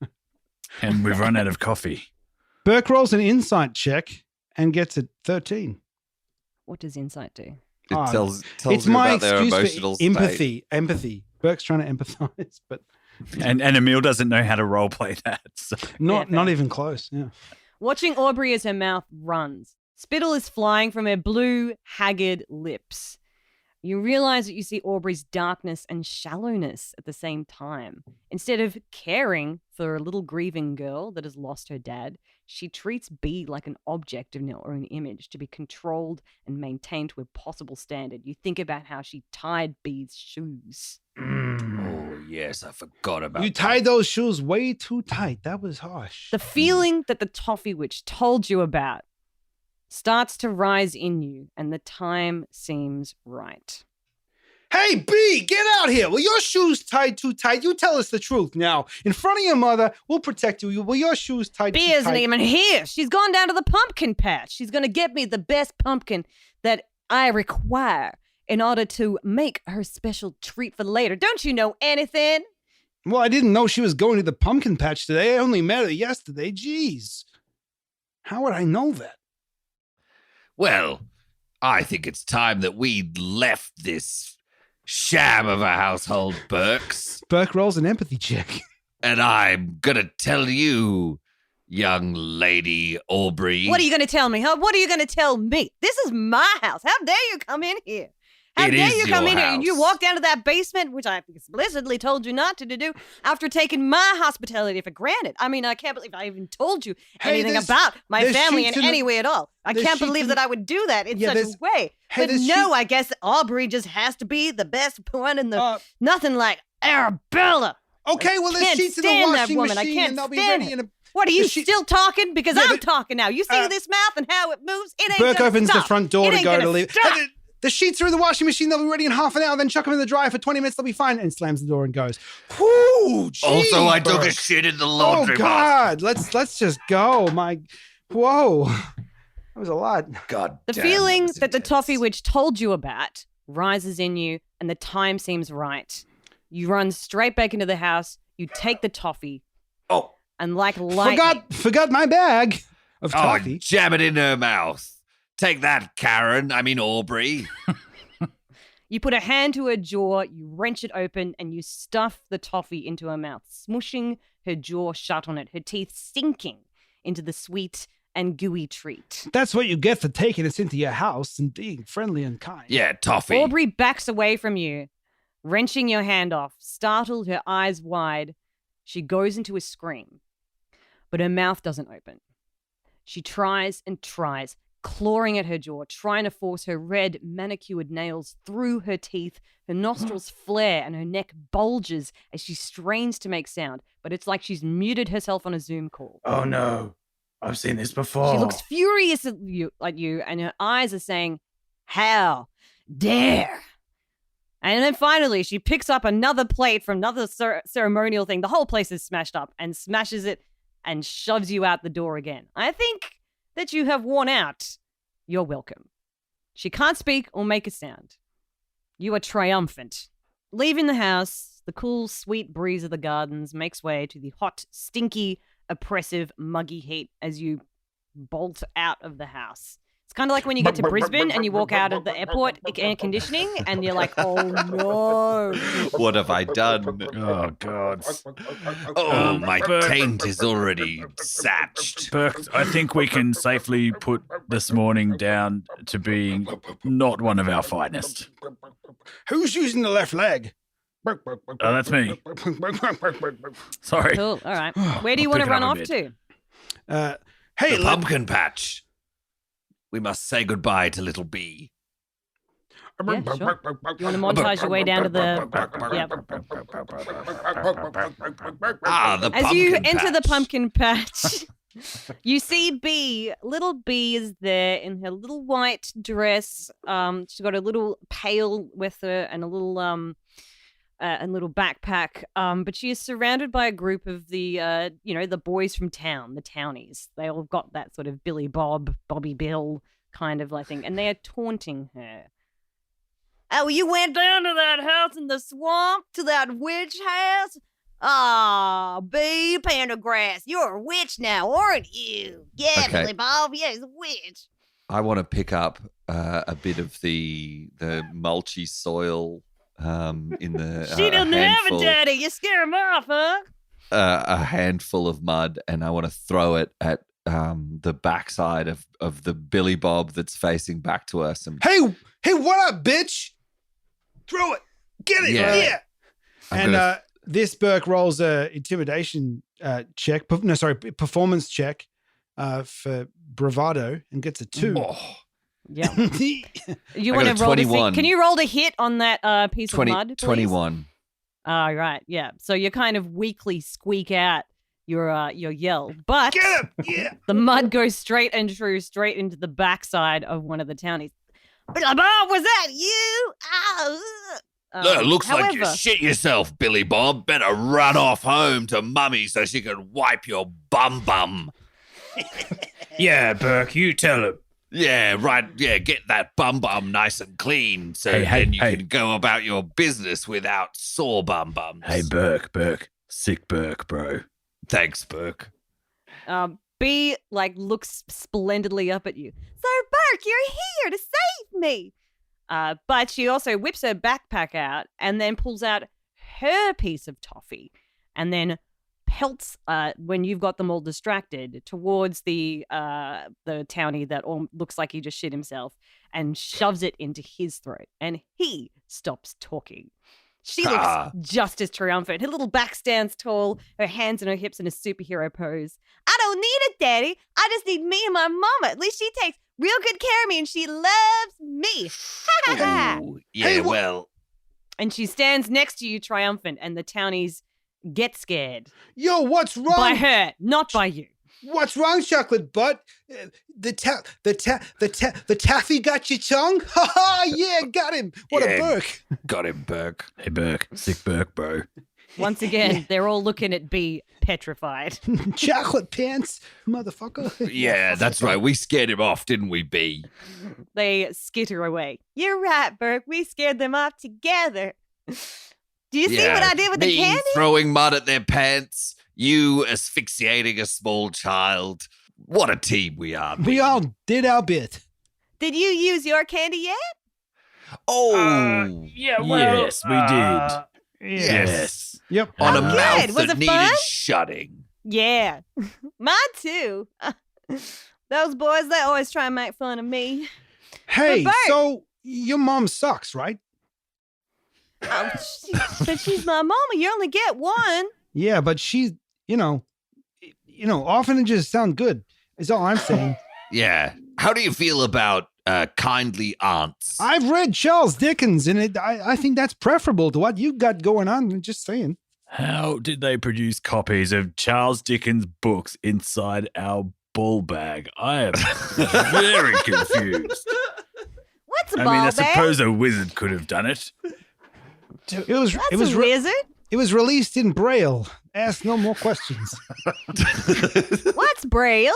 And we've run out of coffee. Burke rolls an insight check and gets a 13. What does insight do? It tells It's you my about their excuse emotional for state. empathy. Burke's trying to empathize, but And Emil doesn't know how to role play that. So. not fair. even close. Yeah. Watching Aubrey as her mouth runs. Spittle is flying from her blue, haggard lips. You realize that you see Aubrey's darkness and shallowness at the same time. Instead of caring for a little grieving girl that has lost her dad, she treats Bea like an object in her own image to be controlled and maintained to a possible standard. You think about how she tied Bea's shoes. Oh, yes, I forgot about You that. tied those shoes way too tight. That was harsh. The feeling that the toffee witch told you about starts to rise in you, and the time seems right. Hey, B, get out here. Were your shoes tied too tight? You tell us the truth now. In front of your mother, we'll protect you. Were your shoes tied too Bea tight? isn't even here. She's gone down to the pumpkin patch. She's going to get me the best pumpkin that I require in order to make her special treat for later. Don't you know anything? Well, I didn't know she was going to the pumpkin patch today. I only met her yesterday. Jeez. How would I know that? Well, I think it's time that we left this sham of a household, Burks. Burke rolls an empathy check. And I'm gonna tell you, young lady Aubrey. What are you going to tell me, huh? What are you going to tell me? This is my house. How dare you come in here? How It dare is you come your in here and you house. walk down to that basement, which I explicitly told you not to do, after taking my hospitality for granted. I mean, I can't believe I even told you Hey, anything there's- about my there's family in sheets in the- any way at all. I there's can't sheets believe in that the- I would do that in Yeah, such a there's- way. hey, But there's no, sheet- I guess Aubrey just has to be the best one in the Uh, nothing like Arabella. Okay, well, there's Can't sheets in the stand that washing woman. I machine can't and they'll be stand ready her. in a... What are you the sheet- still talking? Because Yeah, I'm but- talking now. You see this mouth and how it moves? It ain't Burke gonna opens stop. the front door It to ain't go gonna to leave. stop. Hey, the sheets are in the washing machine. They'll be ready in half an hour. Then chuck them in the dryer for 20 minutes. They'll be fine. And slams the door and goes, whoo, gee, Also, I took a Burke. shit in the Oh, laundry God. Let's just go. Whoa. That was a lot. God The damn, feeling was that the intense. toffee witch told you about rises in you, and the time seems right. You run straight back into the house. You take the toffee, Oh, and like lightning, Forgot my bag of oh, toffee. jam it in her mouth. Take that, Karen. I mean, Aubrey. you put a hand to her jaw, you wrench it open, and you stuff the toffee into her mouth, smushing her jaw shut on it, her teeth sinking into the sweet and gooey treat. That's what you get for taking us into your house and being friendly and kind. Yeah, toffee. Aubrey backs away from you, wrenching your hand off, startled, her eyes wide. She goes into a scream, but her mouth doesn't open. She tries and tries, clawing at her jaw, trying to force her red, manicured nails through her teeth. Her nostrils flare and her neck bulges as she strains to make sound, but it's like she's muted herself on a Zoom call. Oh no, I've seen this before. She looks furious at you, and her eyes are saying, "How dare!" And then finally, she picks up another plate from another ceremonial thing. The whole place is smashed up, and smashes it and shoves you out the door again. I think that you have worn out. You're welcome. She can't speak or make a sound. You are triumphant. Leaving the house, the cool, sweet breeze of the gardens makes way to the hot, stinky, oppressive, muggy heat as you bolt out of the house. It's kind of like when you get to Brisbane and you walk out of the airport air conditioning and you're like, oh no. What have I done? Oh, God. Oh, my Burke. taint is already satched. Burke, I think we can safely put this morning down to being not one of our finest. Who's using the left leg? Oh, that's me. Sorry. Cool. All right. Where do you want to pick it run up a off bit. to? Hey, The pumpkin patch. We must say goodbye to little bee. Yeah, sure. You want to montage your way down to the... Yep. The As pumpkin you enter the patch. pumpkin patch, you see Bee. Little Bee is there in her little white dress. She's got a little pail with her and a little backpack. But she is surrounded by a group of the the boys from town, the townies. They all got that sort of Billy Bob, Bobby Bill kind of like thing, and they are taunting her. Oh, you went down to that house in the swamp, to that witch house? Ah, Bee Pendergrass, you're a witch now, aren't you? Yeah, Okay. Billy Bob, yeah, he's a witch. I want to pick up a bit of the mulchy soil in the She doesn't have handful, it, Daddy. You scare him off, huh? a handful of mud, and I want to throw it at the backside of the Billy Bob that's facing back to us. And hey, what up, bitch? Throw it. Get it. Yeah. Yeah. I'm gonna- This Burke rolls a intimidation performance check for bravado and gets a 2. Yeah. You I want got to a roll to see? 21. Can you roll to hit on that piece 20, of mud, please? 21. Oh, right. Yeah. So you kind of weakly squeak out your yell, but Get him. Yeah. the mud goes straight into the backside of one of the townies. Bob, was that you? Oh. Looks like you however- shit yourself, Billy Bob. Better run off home to Mummy so she can wipe your bum. Yeah, Burke, you tell him. Yeah, right. Yeah, get that bum nice and clean so then you can go about your business without sore bums. Hey, Burke. Sick Burke, bro. Thanks, Burke. B looks splendidly up at you. So Burke, you're here to save me. But she also whips her backpack out and then pulls out her piece of toffee and then pelts when you've got them all distracted towards the townie that looks like he just shit himself and shoves it into his throat and he stops talking. She looks just as triumphant. Her little back stands tall, her hands on her hips in a superhero pose. I don't need it, Daddy. I just need me and my mama. At least she takes real good care of me and she loves me. Ooh, yeah, well, And she stands next to you triumphant and the townies get scared. Yo, what's wrong? By her, not by you. What's wrong, chocolate butt? The taffy got your tongue? Ha ha! Yeah, got him. What a Yeah. Burke. got him, Burke. Hey, Burke. Sick Burke, bro. Once again, they're all looking at B petrified. Chocolate pants, motherfucker. Yeah, that's right. We scared him off, didn't we, B? They skitter away. You're right, Burke. We scared them off together. Do you see what I did with the Me candy? throwing mud at their pants, you asphyxiating a small child. What a team we are. We all did our bit. Did you use your candy yet? Oh, Yeah, well, Yes, we did. yes. Yep. On a Oh, mouth good. Was that it needed fun? shutting. Yeah. Mine too. Those boys, they always try and make fun of me. Hey, But Bert- so your mom sucks, right? Oh, but she's my mama. You only get one. Yeah, but she's, orphanages sound good, is all I'm saying. Yeah. How do you feel about kindly aunts? I've read Charles Dickens, and I think that's preferable to what you got going on. I'm just saying. How did they produce copies of Charles Dickens' books inside our ball bag? I am very confused. What's a I ball mean, I bag? suppose a wizard could have done it. It was That's a wizard. it was released in Braille. Ask no more questions. What's Braille?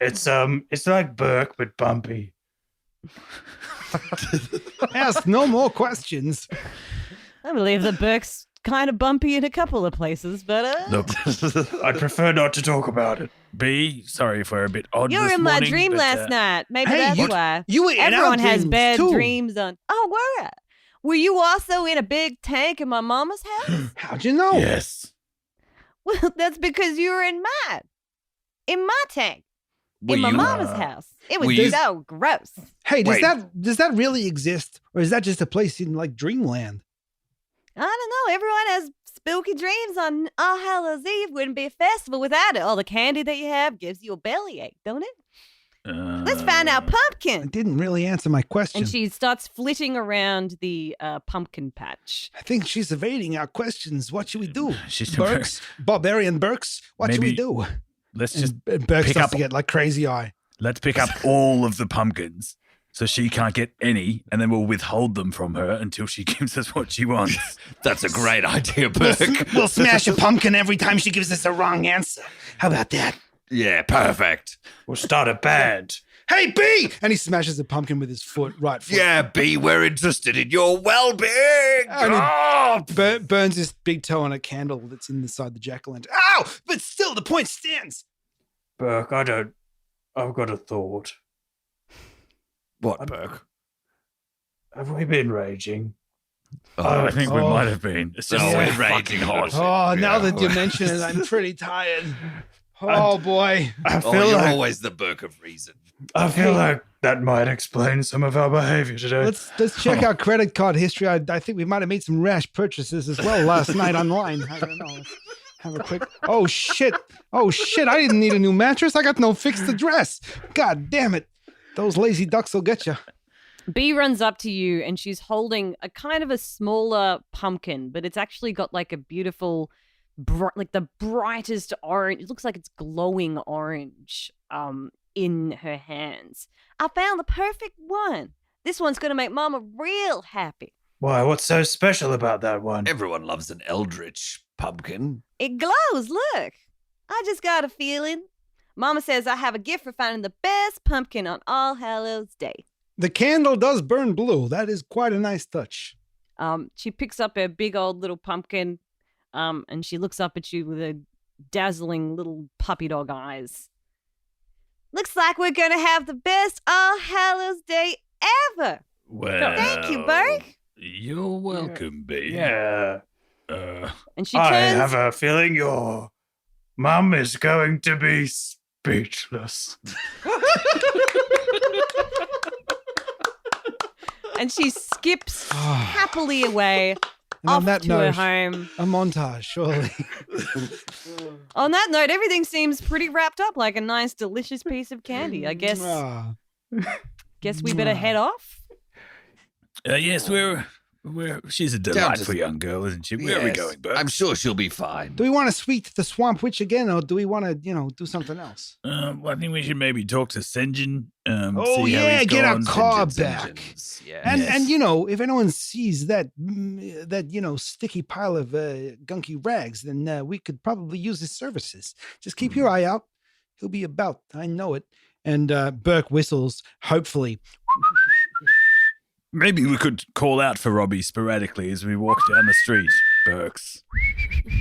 It's like Burke but bumpy. Ask no more questions. I believe that Burke's kind of bumpy in a couple of places, but Look, I'd prefer not to talk about it. B, sorry if we're a bit odd you were this in my morning, dream but, last night. Maybe Hey, that's you- why. You were in our Everyone has dreams, bad too. dreams on. Oh, were I? Were you also in a big tank in my mama's house? How'd you know? Yes. Well, that's because you were in mine. In my tank. Were In my you- mama's house. It was were you- so gross. Hey, Wait. does that really exist, or is that just a place in like Dreamland? I don't know. Everyone has spooky dreams on All Hallows Eve. Wouldn't be a festival without it. All the candy that you have gives you a bellyache, don't it? Let's find our I pumpkin. didn't really answer my question. And she starts flitting around the pumpkin patch. I think she's evading our questions. What should we do? She's Burks, Barbarian Burks, what should we Maybe do? Let's just And Burks pick starts up. to get like crazy eye. Let's pick up all of the pumpkins, so she can't get any, and then we'll withhold them from her until she gives us what she wants. That's a great idea, Burke. We'll smash a pumpkin every time she gives us a wrong answer. How about that? Yeah, perfect. We'll start a band. Hey, B! And he smashes a pumpkin with his foot. Yeah, B, we're interested in your well-being. And he burns his big toe on a candle that's inside the jack-o'-lantern. Ow! But still, the point stands. Burke, I've got a thought. What, Burke? Have we been raging? I think we might have been. It's just Oh, so we're raging hot. Oh, now Yeah. that you mention it, I'm pretty tired. Oh, boy. I Oh, feel you're like always the Burke of reason. I feel like that might explain some of our behavior today. Let's check our credit card history. I think we might have made some rash purchases as well last night online. I don't know. Let's have a quick. Oh shit! I didn't need a new mattress. I got no fixed address. God damn it! Those lazy ducks will get you. B runs up to you and she's holding a kind of a smaller pumpkin, but it's actually got like a beautiful, like the brightest orange. It looks like it's glowing orange in her hands. I found the perfect one. This one's going to make Mama real happy. Why? What's so special about that one? Everyone loves an eldritch pumpkin. It glows, look. I just got a feeling. Mama says I have a gift for finding the best pumpkin on All Hallows Day. The candle does burn blue. That is quite a nice touch. She picks up her big old little pumpkin, and she looks up at you with her dazzling little puppy dog eyes. Looks like we're going to have the best All Hallows Day ever. Well, Thank you, Burke. You're welcome, B. Yeah. And she I turns. have a feeling your mum is going to be speechless. And she skips happily away And on off that to her note, home. a montage, surely. On that note, everything seems pretty wrapped up like a nice, delicious piece of candy. I guess we better head off. Yes, she's a delightful young girl, isn't she? Where are we Yes, going, Burke? I'm sure she'll be fine. Do we want to speak to the Swamp Witch again, or do we want to, do something else? Well, I think we should maybe talk to Senjin. Oh, see how yeah, he's get our gone. car Engines, back. engines, yeah. And Yes. if anyone sees that sticky pile of gunky rags, then we could probably use his services. Just keep your eye out. He'll be about. I know it. And Burke whistles, hopefully. Maybe we could call out for Robbie sporadically as we walk down the street, Burks.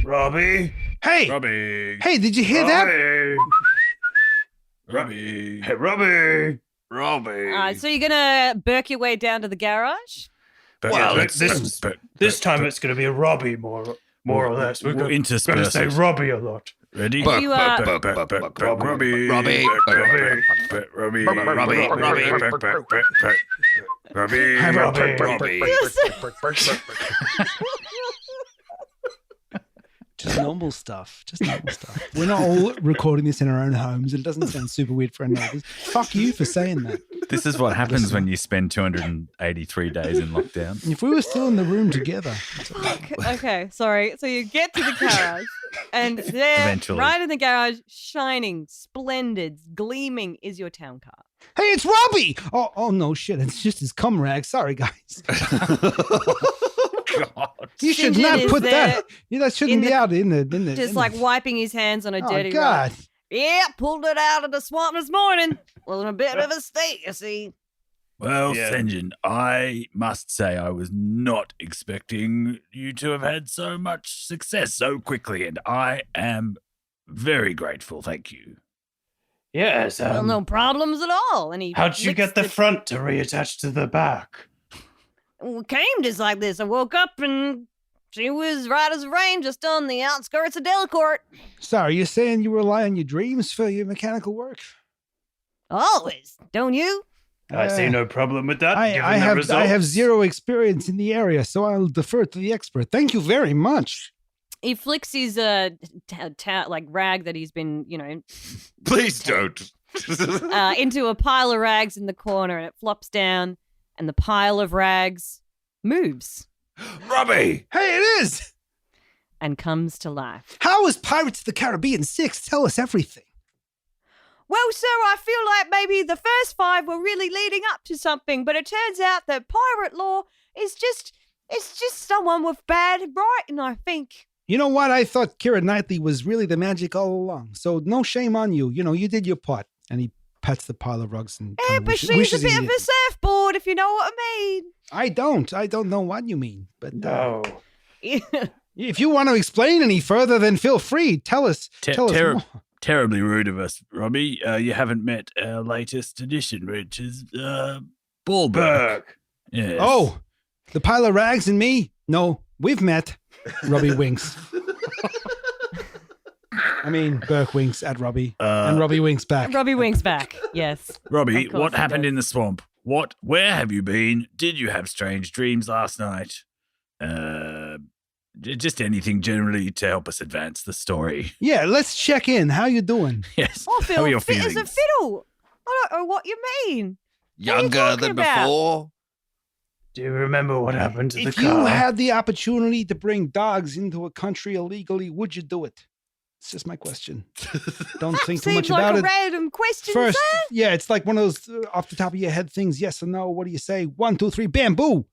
Robbie? Hey, Robbie. hey, did you hear that? Robbie. Hey, Robbie. Robbie. So you're going to burk your way down to the garage? Well, let's- this time it's going to be a Robbie more or less. We're we'll going to intersperse say it. Robbie a lot. Ready? And you, Robbie. Robbie. Robbie. Robbie. Just normal stuff. We're not all recording this in our own homes. It doesn't sound super weird for our neighbors. Fuck you for saying that. This is what happens when you spend 283 days in lockdown. If we were still in the room together. Okay, sorry. So you get to the garage, and there, Eventually. right in the garage, shining, splendid, gleaming, is your town car. Hey, it's Robbie! Oh no, shit. It's just his cum rag. Sorry, guys. God. You should Sinjin not is put there that. Yeah, that shouldn't in be the- out in the. Just in like the, wiping his hands on a oh, dirty God. rug. Yeah, pulled it out of the swamp this morning. Was in a bit of a state, you see. Well, Yeah. Senjin, I must say I was not expecting you to have had so much success so quickly, and I am very grateful. Thank you. Yes. Well, no problems at all. And he How'd you licks get the front to reattach to the back? Well, came just like this. I woke up and she was right as rain, just on the outskirts of Delacourt. Sorry, you're saying you rely on your dreams for your mechanical work? Always, don't you? I see no problem with that. given I the have results. zero experience in the area, so I'll defer to the expert. Thank you very much. He flicks his like rag that he's been, Please don't. into a pile of rags in the corner, and it flops down, and the pile of rags moves Robbie! Hey, it is. and comes to life. How is Pirates of the Caribbean 6? Tell us everything. Well, sir, I feel like maybe the first 5 were really leading up to something, but it turns out that pirate law is just someone with bad writing, I think. You know what? I thought Keira Knightley was really the magic all along. So no shame on you. You did your part. And he pats the pile of rugs and Yeah, kinda but she's wishes a he bit of did. a surfboard, if you know what I mean. I don't know what you mean. But No. if you want to explain any further, then feel free. Tell us. Tell us more. Terribly rude of us, Robbie. You haven't met our latest addition, which is Ballberg. Burke. Yes. Oh, the pile of rags and me? No, we've met. Robbie winks. I mean, Burke winks at Robbie, and Robbie winks back. Robbie winks back. Yes. Robbie, Of course what he happened does. in the swamp? Where have you been? Did you have strange dreams last night? Just anything generally to help us advance the story. Yeah, let's check in. How you doing? Yes. I How are feel your fit as a feelings? fiddle. I don't know what you mean. Younger talking than about? before? Do you remember what happened to If the you car? had the opportunity to bring dogs into a country illegally, would you do it? It's just my question. Don't think too Seems much like about a it. random question, First, sir. yeah, it's like one of those off the top of your head things. Yes or no? What do you say? 1, 2, 3, bamboo.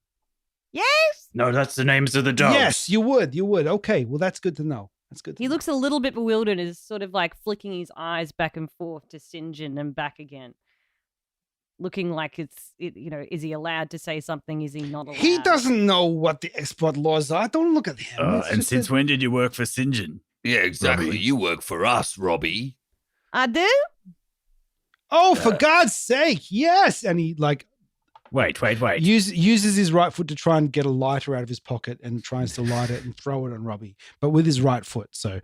Yes. No, that's the names of the dogs. Yes, you would. You would. Okay, well, that's good to know. That's good. To He know. looks a little bit bewildered and is sort of like flicking his eyes back and forth to St. John and back again. Looking like is he allowed to say something? Is he not allowed? He doesn't know what the export laws are. Don't look at him. It's And just since a- when did you work for St. John? Yeah, exactly. Robbie. You work for us, Robbie. I do? Oh, for God's sake, yes! And he like Wait. uses his right foot to try and get a lighter out of his pocket and tries to light it and throw it on Robbie, but with his right foot. So,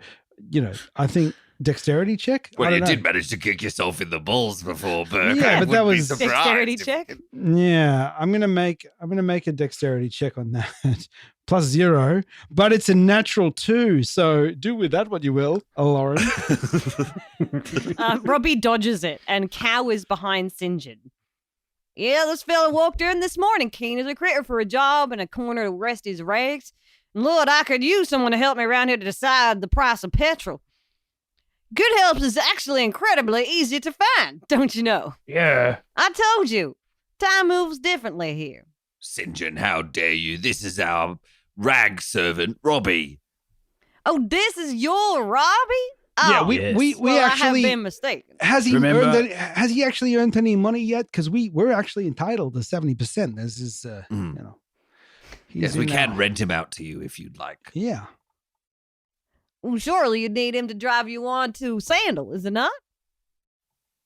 I think dexterity check. Well, I you don't know. did manage to kick yourself in the balls before, Burke. Yeah, I but that wouldn't be was- surprised Dexterity if- check? Yeah, I'm gonna make a dexterity check on that. +0, but it's a natural 2. So do with that what you will, Lauren. Robbie dodges it and cowers behind St. John. Yeah, this fella walked in this morning, keen as a critter for a job and a corner to rest his rags. And Lord, I could use someone to help me around here to decide the price of petrol. Good help is actually incredibly easy to find, don't you know? Yeah. I told you, time moves differently here. St. John, how dare you? This is our rag servant, Robbie. Oh, this is your Robbie? Oh, Yeah, we well, actually I have been mistaken. has he Remember- earned has he actually earned any money yet? Because we're actually entitled to 70%. This is he's Yes, we in can our- rent him out to you if you'd like. Yeah. Well, surely you'd need him to drive you on to Sandal, is it not?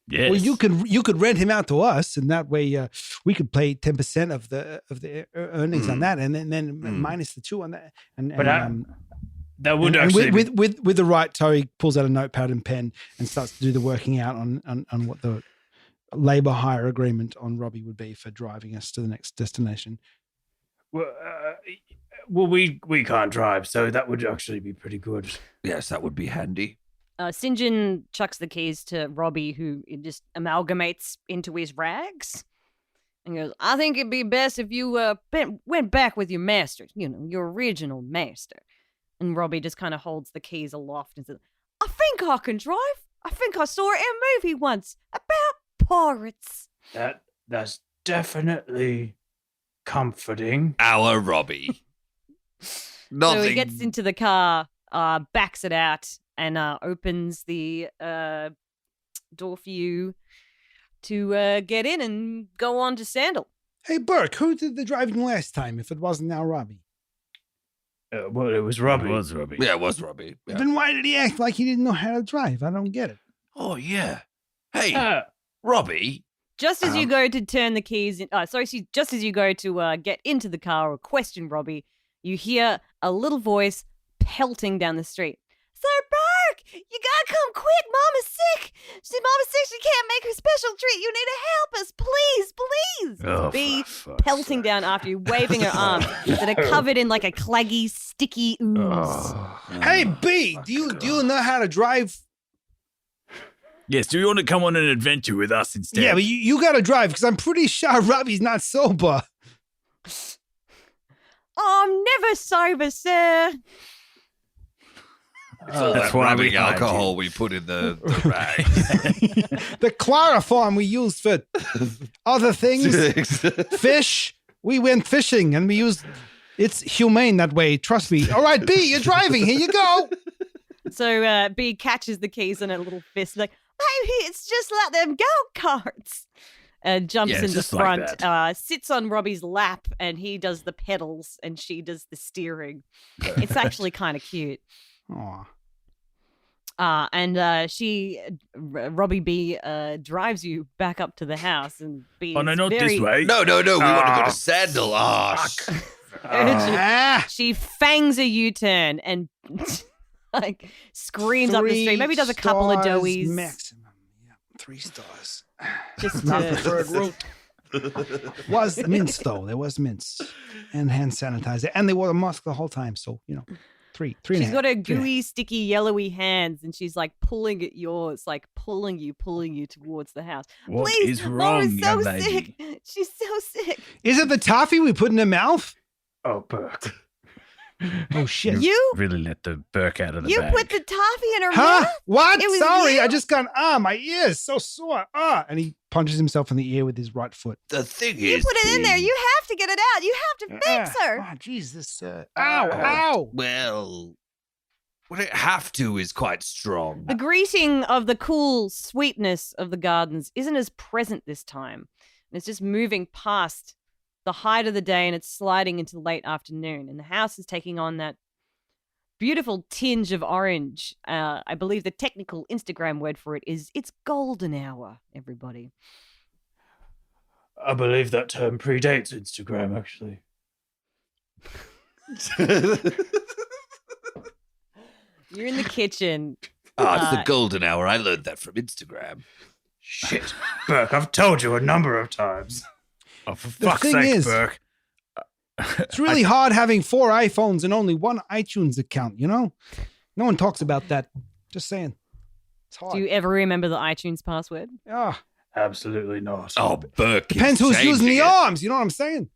Yes. Well, you could rent him out to us, and that way we could pay 10% of the earnings on that, and then minus the 2 on that. But that would and actually with the right toe, he pulls out a notepad and pen and starts to do the working out on what the labor hire agreement on Robbie would be for driving us to the next destination. Well, we can't drive, so that would actually be pretty good. Yes, that would be handy. St. John chucks the keys to Robbie, who just amalgamates into his rags. And goes, I think it'd be best if you went back with your master, your original master. And Robbie just kind of holds the keys aloft and says, I think I can drive. I think I saw it in a movie once about pirates. That's definitely comforting. Our Robbie. So he gets into the car, backs it out, and opens the door for you to get in and go on to Sandal. Hey, Burke, who did the driving last time if it wasn't now Robbie? Well, it was Robbie. It was Robbie. Yeah, it was Robbie. Yeah. Then why did he act like he didn't know how to drive? I don't get it. Oh, yeah. Hey, Ah, Robbie. Just as you go to turn the keys in, just as you go to get into the car or question Robbie, you hear a little voice pelting down the street. Sir Burke, You gotta come quick. Mama's sick. Mama's sick. She can't make her special treat. You need to help us. Please, please. Oh, Bee for fuck's pelting sake. down after you, waving her arms that are covered in like a claggy, sticky ooze. Oh. Hey, B, do you know how to drive? Yes, do you want to come on an adventure with us instead? Yeah, but you got to drive because I'm pretty sure Robbie's not sober. I'm never sober, sir. That's why we rubbing hired alcohol you. we put in the rag. The chloroform we used for other things, fish. We went fishing and we used. It's humane that way. Trust me. All right, B, you're driving. Here you go. So B catches the keys in a little fist, like, maybe it's just like them go-karts. Jumps Yeah, in the just like front, that. sits on Robbie's lap, and he does the pedals and she does the steering. It's actually kind of cute. Aw. Robbie B drives you back up to the house, and B Oh, no, is not very this way. No, we want to go Ah, to Sandal. urgent. Ah, She fangs a U-turn and like screams up the street. Maybe does a couple of stars doughies. Maximum. Yeah, 3 stars. Just Not to, preferred route. Was mints though. There was mints and hand sanitizer, and they wore a mask the whole time. So 3 and a she's half, got her 3.5. gooey, sticky, yellowy hands, and she's like pulling at yours, like pulling you towards the house. What Please, is wrong, Mama's so young lady? sick. She's so sick. Is it the toffee we put in her mouth? Oh, Burke. Oh shit! You Really let the Burke out of the you bag. put the toffee in her Huh? mouth? What? It was Sorry, you? I just got my ears so sore. And he punches himself in the ear with his right foot. The thing You is, put it in there. B, You have to get it out. You have to fix her. Ah, Jesus! Ow! Well, what it have to is quite strong. The greeting of the cool sweetness of the gardens isn't as present this time. It's just moving past the height of the day, and it's sliding into the late afternoon. And the house is taking on that beautiful tinge of orange. I believe the technical Instagram word for it is it's golden hour, everybody. I believe that term predates Instagram, actually. You're in the kitchen. It's the golden hour. I learned that from Instagram. Shit. Burke, I've told you a number of times. Oh, for The fuck's thing sake, is- Burke. It's really hard having 4 iPhones and only 1 iTunes account. No one talks about that. Just saying, it's hard. Do you ever remember the iTunes password? Ah, Absolutely not. Oh, Burke. depends is who's using changing the it. arms. You know what I'm saying?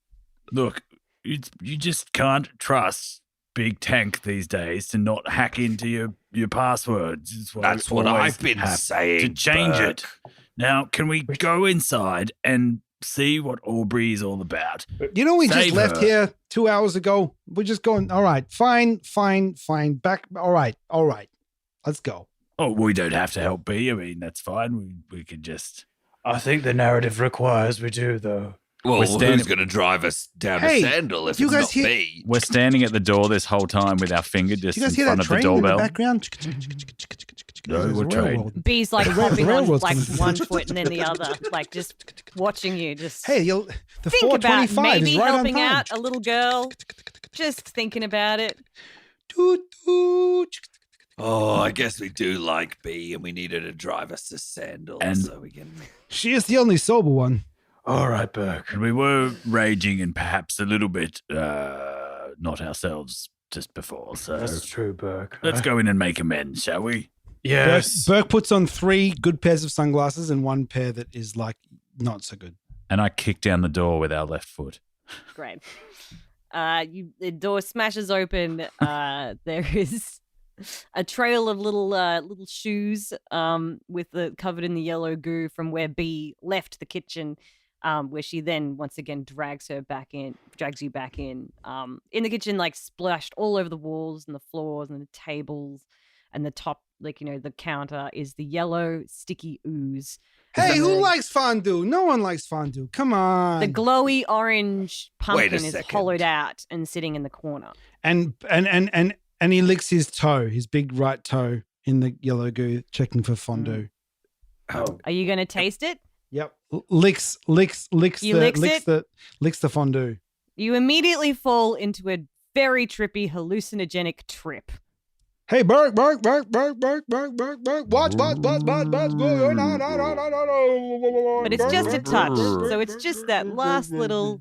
Look, you just can't trust Big Tank these days to not hack into your passwords. That's what I've been saying. to change Burke. it. Now, can we go inside and see what Aubrey is all about? You know, we just Save left her. here 2 hours ago. We're just going. All right, fine. Back. All right. Let's go. Oh, we don't have to help B. I mean, that's fine. We can just. I think the narrative requires we do, though. Well, We're standing- who's going to drive us down Hey, to Sandal if you it's guys not hear- me? We're standing at the door this whole time with our finger just Do you guys in hear front that of the train in the doorbell. background? No, There's a what train? railroad. B's like hopping on railroad's like coming. one foot and then the other, like just watching you. Just Hey, the think about 425 maybe is right helping on time. out a little girl. Just thinking about it. Toot, toot. Oh, I guess we do like B, and we need her to drive us to Sandal And- so we can. She is the only sober one. All right, Burke. And we were raging and perhaps a little bit not ourselves just before. So That's true, Burke. let's go in and make amends, shall we? Yes. Burke puts on 3 good pairs of sunglasses and 1 pair that is like not so good. And I kick down the door with our left foot. Great. The door smashes open. There is a trail of little shoes with covered in the yellow goo from where B left the kitchen, where she then once again drags you back in. In the kitchen, like splashed all over the walls and the floors and the tables and the top, the counter is the yellow sticky ooze. Hey, who the- likes fondue? No one likes fondue. Come on. The glowy orange Wait a pumpkin is second. hollowed out and sitting in the corner. and he licks his toe, his big right toe in the yellow goo, checking for fondue. Oh, Are you going to taste it? Yep. Licks You licks the fondue. You immediately fall into a very trippy hallucinogenic trip. Hey, Burke. What's going on? But it's just a touch. So it's just that last little,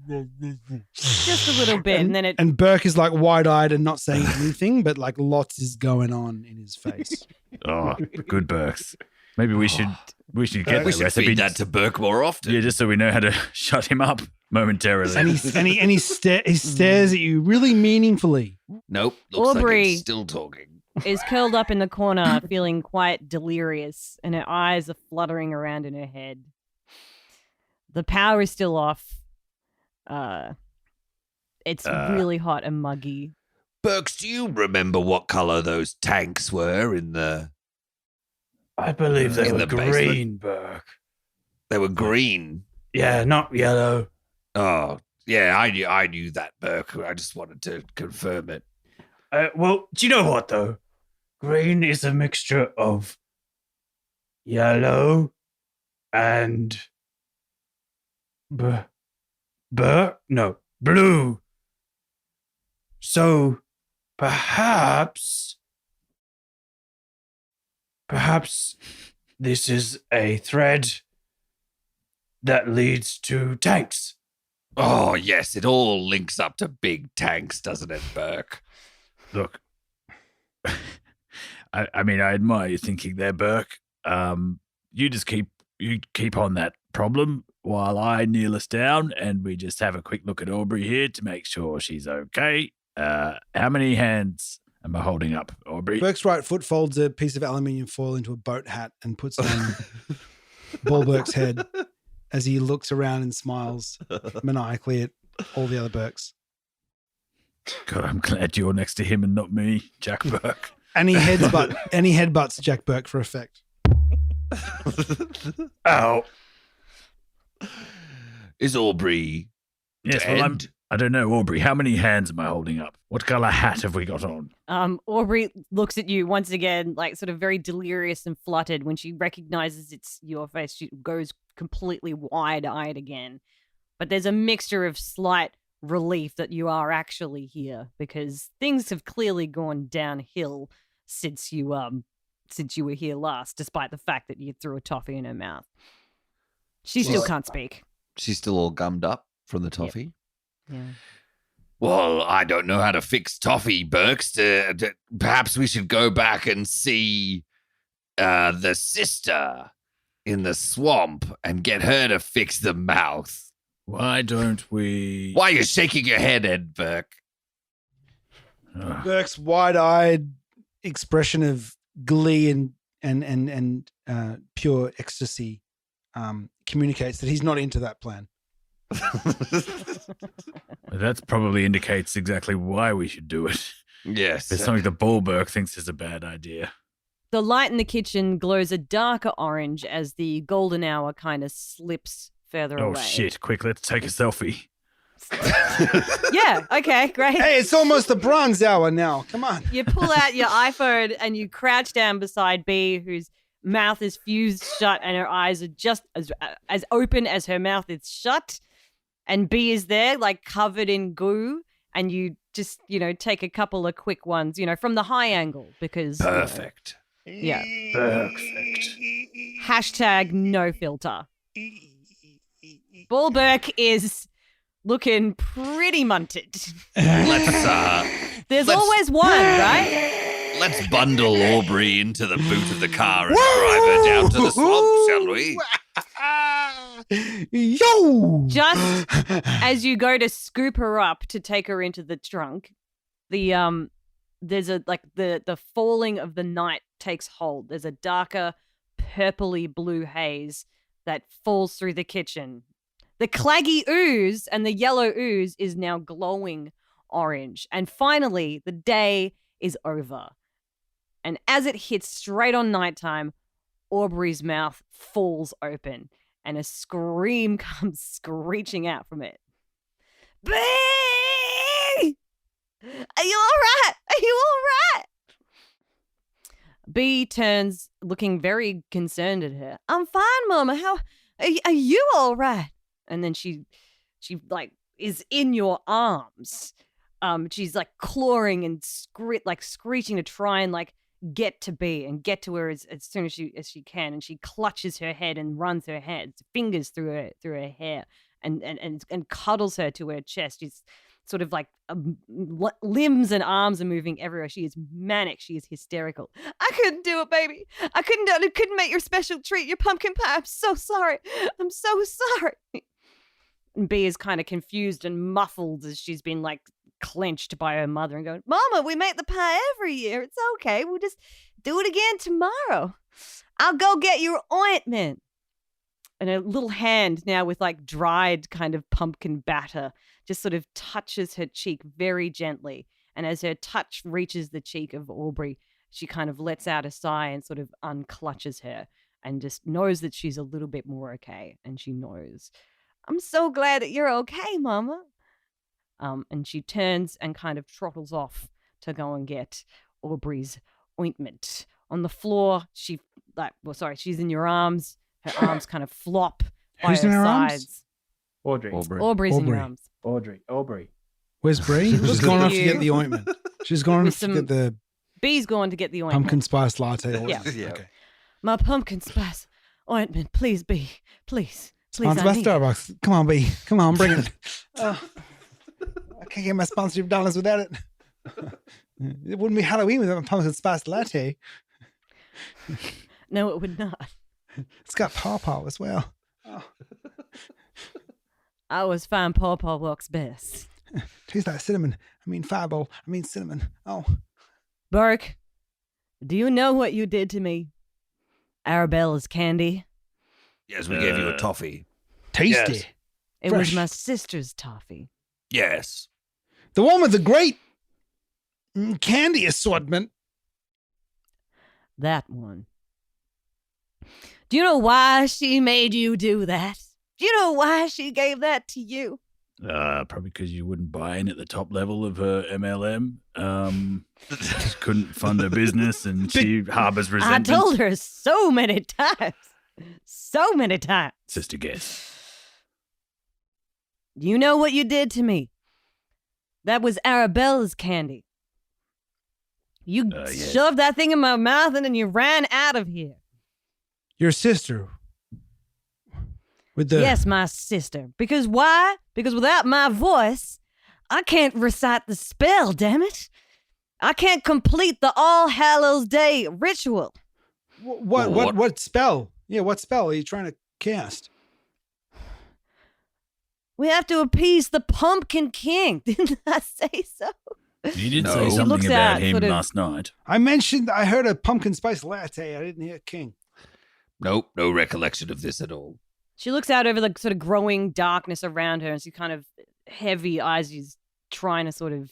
just a little bit. And then it, And Burke is like wide-eyed and not saying anything, but like lots is going on in his face. Oh, good Burks. Maybe we should get We the should recipe. feed that to Burke more often. Yeah, just so we know how to shut him up momentarily. And he stares at you really meaningfully. Nope. Looks like Aubrey. it's still talking. is curled up in the corner, feeling quite delirious, and her eyes are fluttering around in her head. The power is still off. It's really hot and muggy. Burks, do you remember what color those tanks were in the... I believe they In were the basement. green, Burke. They were green. Yeah, not yellow. Oh, yeah, I knew that, Burke. I just wanted to confirm it. Well, do you know what, though? Green is a mixture of yellow and blue. So perhaps this is a thread that leads to tanks. Oh, yes, it all links up to big tanks, doesn't it, Burke? Look, I mean, I admire your thinking there, Burke. You just keep on that problem while I kneel us down, and we just have a quick look at Aubrey here to make sure she's okay. How many hands am I holding up, Aubrey? Burke's right foot folds a piece of aluminium foil into a boat hat and puts it on Ball Burke's head as he looks around and smiles maniacally at all the other Burkes. God, I'm glad you're next to him and not me, Jack Burke. And he headbutts Jack Burke for effect. Ow. Is Aubrey Yes, dead? well, I don't know, Aubrey. How many hands am I holding up? What color hat have we got on? Aubrey looks at you once again, like sort of very delirious and fluttered. When she recognizes it's your face, she goes completely wide-eyed again. But there's a mixture of slight relief that you are actually here, because things have clearly gone downhill since you were here last, despite the fact that you threw a toffee in her mouth. She still Well, can't speak. She's still all gummed up from the toffee? Yeah. Well, I don't know how to fix toffee, Burks. Perhaps we should go back and see the sister in the swamp and get her to fix the mouth. Why don't we... Why are you shaking your head, Ed Burke? Burke's wide-eyed expression of glee and pure ecstasy communicates that he's not into that plan. That probably indicates exactly why we should do it. Yes. It's something the Bull Burke thinks is a bad idea. The light in the kitchen glows a darker orange as the golden hour kind of slips further Oh, away. shit. Quick, let's take a selfie. Yeah, okay, great. Hey, it's almost the bronze hour now. Come on. You pull out your iPhone and you crouch down beside B, whose mouth is fused shut and her eyes are just as open as her mouth is shut. And B is there, like covered in goo. And you just, take a couple of quick ones, from the high angle because... Perfect. Yeah. Perfect. Hashtag no filter. Bull Burke is looking pretty munted. There's Let's- always one, right? Let's bundle Aubrey into the boot of the car and drive her down to the swamp, shall we? Yo! Just as you go to scoop her up to take her into the trunk, there's the falling of the night takes hold. There's a darker purpley blue haze that falls through the kitchen. The claggy ooze and the yellow ooze is now glowing orange. And finally, the day is over. And as it hits straight on nighttime, Aubrey's mouth falls open and a scream comes screeching out from it. Bee! Are you all right? Are you all right? B turns, looking very concerned at her. I'm fine, Mama. How are you all right? And then she is in your arms. She's like clawing and screeching to try and like get to Bee and get to her as soon as she can, and she clutches her head and runs her fingers through her hair and cuddles her to her chest. She's sort of like limbs and arms are moving everywhere. She is manic. She is hysterical. I couldn't do it, baby. I couldn't make your special treat, your pumpkin pie. I'm so sorry. I'm so sorry. And Bee is kind of confused and muffled as she's been like clenched by her mother and going, Mama, we make the pie every year. It's okay. We'll just do it again tomorrow. I'll go get your ointment. And a little hand now with like dried kind of pumpkin batter just sort of touches her cheek very gently. And as her touch reaches the cheek of Aubrey, she kind of lets out a sigh and sort of unclutches her and just knows that she's a little bit more okay. And she knows, I'm so glad that you're okay, Mama. And she turns and kind of trottles off to go and get Aubrey's ointment. On the floor, she's in your arms. Her arms kind of flop by Who's her in her arms? sides. Aubrey's in your arms. Aubrey. Where's Bree? She's looks gone at off to you. get the ointment. She's gone With off to get the Bee's going to get the ointment. pumpkin spice latte. Yeah. Yeah. Okay. My pumpkin spice ointment, please, Bee. Please. Sponsored by Starbucks. Come on, B. Come on, bring it. I can't get my sponsorship dollars without it. It wouldn't be Halloween without my pumpkin spice latte. No, it would not. It's got pawpaw as well. Oh. I always find pawpaw works best. Tastes like cinnamon. I mean fireball. I mean cinnamon. Oh. Burke, do you know what you did to me? Arabella's candy. Yes, we gave you a toffee. Tasty. Yes. It Fresh. was my sister's toffee. Yes. The one with the great candy assortment. That one. Do you know why she made you do that? Do you know why she gave that to you? Probably because you wouldn't buy in at the top level of her MLM. Just couldn't fund her business, and she harbors resentment. I told her so many times. So many times. It's just a guess. You know what you did to me? That was Arabella's candy. You Yes. shoved that thing in my mouth and then you ran out of here. Your sister. With the Yes, my sister. Because why? Because without my voice, I can't recite the spell, damn it. I can't complete the All Hallows Day ritual. What spell? Yeah, what spell are you trying to cast? We have to appease the Pumpkin King. Didn't I say so? You did No. say She something looks about out, him sort of- last night. I heard a pumpkin spice latte. I didn't hear king. Nope, no recollection of this at all. She looks out over the sort of growing darkness around her and she kind of heavy eyes. She's trying to sort of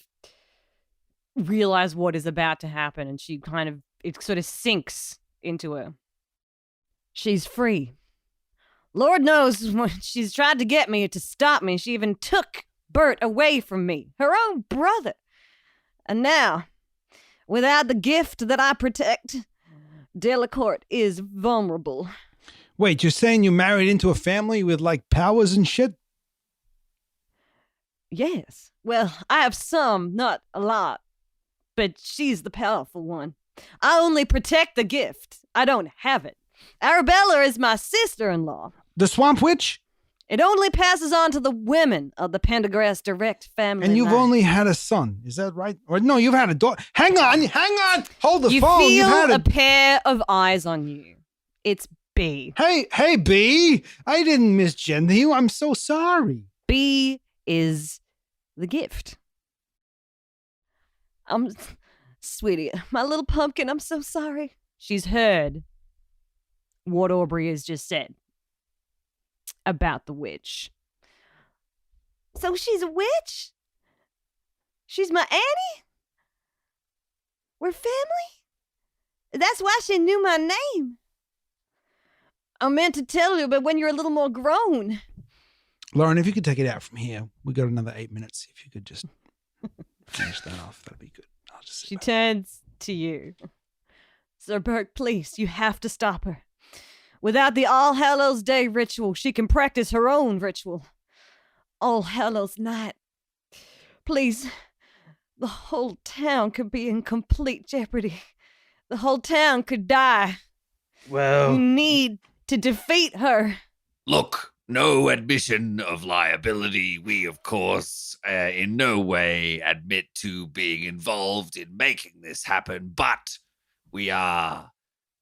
realize what is about to happen. And she kind of, it sort of sinks into her. She's free. Lord knows when she's tried to get me to stop me. She even took Bert away from me, her own brother. And now, without the gift that I protect, Delacourt is vulnerable. Wait, you're saying you married into a family with like powers and shit? Yes. Well, I have some, not a lot. But she's the powerful one. I only protect the gift. I don't have it. Arabella is my sister-in-law. The swamp witch? It only passes on to the women of the Pendergrass direct family And you've line. only had a son. Is that right? Or no, you've had a daughter. Hang on. Hold the You phone. You've feel had a pair of eyes on you. It's B. Hey, B. I didn't misgender you. I'm so sorry. B is the gift. Sweetie, my little pumpkin, I'm so sorry. She's heard what Aubrey has just said about the witch. So she's a witch? She's my Annie? We're family? That's why she knew my name. I meant to tell you, but when you're a little more grown. Lauren, if you could take it out from here, we got another 8 minutes. If you could just finish that off, that'd be good. I'll just sit She back. turns to you. Sir Burke, please, you have to stop her. Without the All Hallows Day ritual, she can practice her own ritual. All Hallows Night. Please, The whole town could be in complete jeopardy. The whole town could die. You Well, need to defeat her. Look, no admission of liability. We, of course, in no way admit to being involved in making this happen, but we are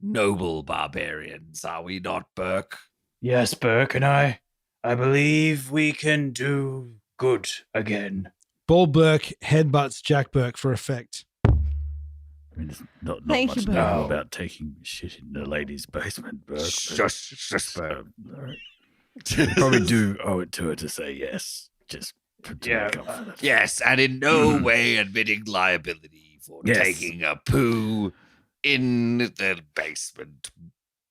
noble barbarians, are we not, Burke? yes, Burke and I believe we can do good again. Ball Burke headbutts Jack Burke for effect. I mean, there's not Thank much you, noble Burke. about taking shit in the ladies' basement, Burke. Shush, Burke. All right. You probably do owe it to her to say yes. Just to Yeah, make up for that. Yes, and in no way admitting liability for Yes. taking a poo in the basement.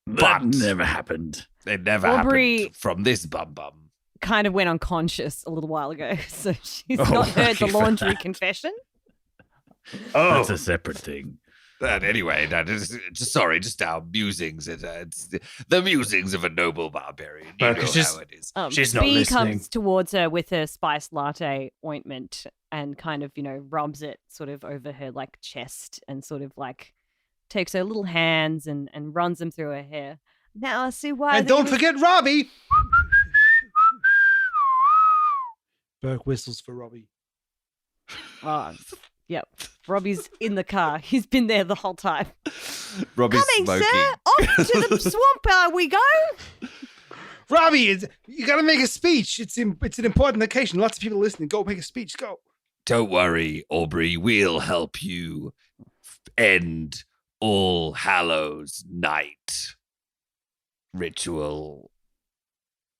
That But never happened. it never Aubrey- happened from this bum. Kind of went unconscious a little while ago, so she's Oh, not heard the lucky for laundry that. confession. Oh, That's a separate thing. But anyway, that is just our musings. It's the musings of a noble barbarian. You Burke, know it's just- how it is. She's not B listening. comes towards her with her spiced latte ointment and kind of, rubs it sort of over her like chest and sort of like takes her little hands and runs them through her hair. Now I see why. And they don't were- forget Robbie. Burke whistles for Robbie. Oh, yep. Robbie's in the car. He's been there the whole time. Robbie's Coming, smoking. sir. Off to the swamp we go. Robbie, you got to make a speech. It's an important occasion. Lots of people listening. Go make a speech. Go. Don't worry, Aubrey. We'll help you end All Hallows Night ritual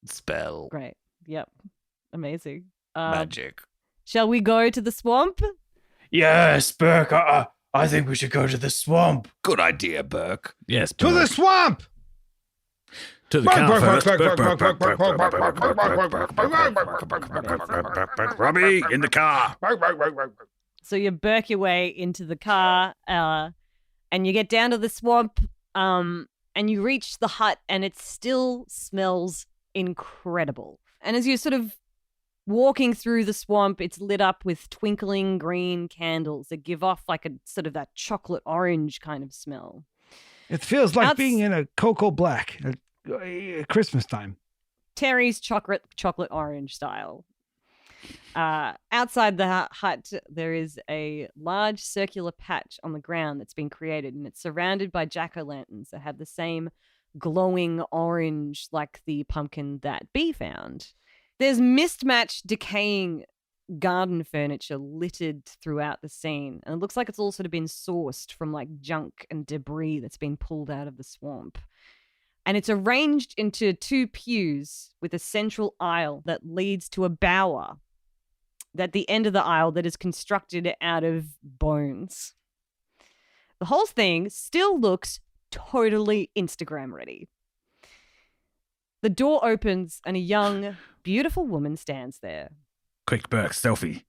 spell Great. Yep. Amazing. magic. Shall we go to the swamp? yes, Burke. I think we should go to the swamp. Good idea, Burke. Yes, To the Burke. swamp. To the car first. Robbie, in the car. So you burk your way into the car, and you get down to the swamp, and you reach the hut, and it still smells incredible. And as you're sort of walking through the swamp, it's lit up with twinkling green candles that give off like a sort of that chocolate orange kind of smell. It feels like Outs- being in a Cocoa Black at Christmas time. Terry's chocolate orange style. Outside the hut, there is a large circular patch on the ground that's been created, and it's surrounded by jack-o'-lanterns that have the same glowing orange like the pumpkin that Bee found. There's mismatched, decaying garden furniture littered throughout the scene, and it looks like it's all sort of been sourced from like junk and debris that's been pulled out of the swamp. And it's arranged into two pews with a central aisle that leads to a bower at the end of the aisle that is constructed out of bones. The whole thing still looks totally Instagram ready. The door opens and a young, beautiful woman stands there. Quick, Burke, selfie.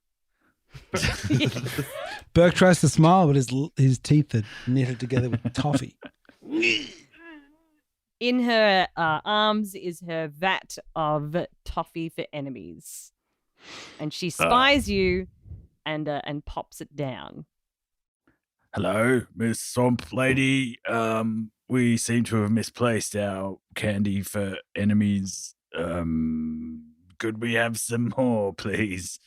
Burke tries to smile, but his teeth are knitted together with toffee. In her arms is her vat of toffee for enemies. And she spies you and pops it down. Hello, Miss Swamp Lady. We seem to have misplaced our candy for enemies. Could we have some more, please?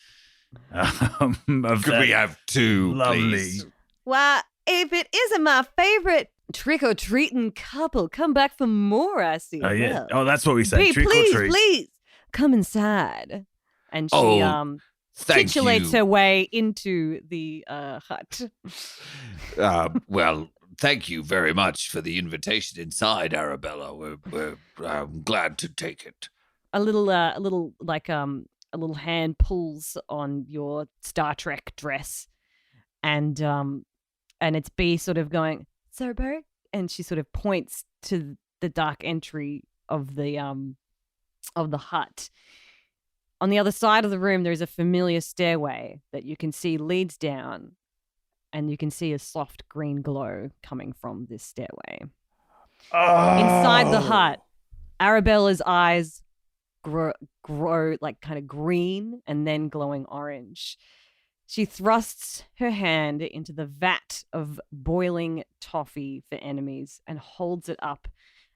Of Could we have two, lovely? please? Well, if it isn't my favorite trick-or-treating couple, come back for more, I see. Oh yeah. Well, Oh, that's what we say. Trick please, or treat. please, come inside. And she Oh, Thank titulates you. her way into the hut. Well, thank you very much for the invitation inside, Arabella. We're glad to take it. A little hand pulls on your Star Trek dress, and it's B sort of going, "Sir Bert," and she sort of points to the dark entry of the hut. On the other side of the room, there's a familiar stairway that you can see leads down, and you can see a soft green glow coming from this stairway. Inside the hut, Arabella's eyes grow like kind of green and then glowing orange. She thrusts her hand into the vat of boiling toffee for enemies and holds it up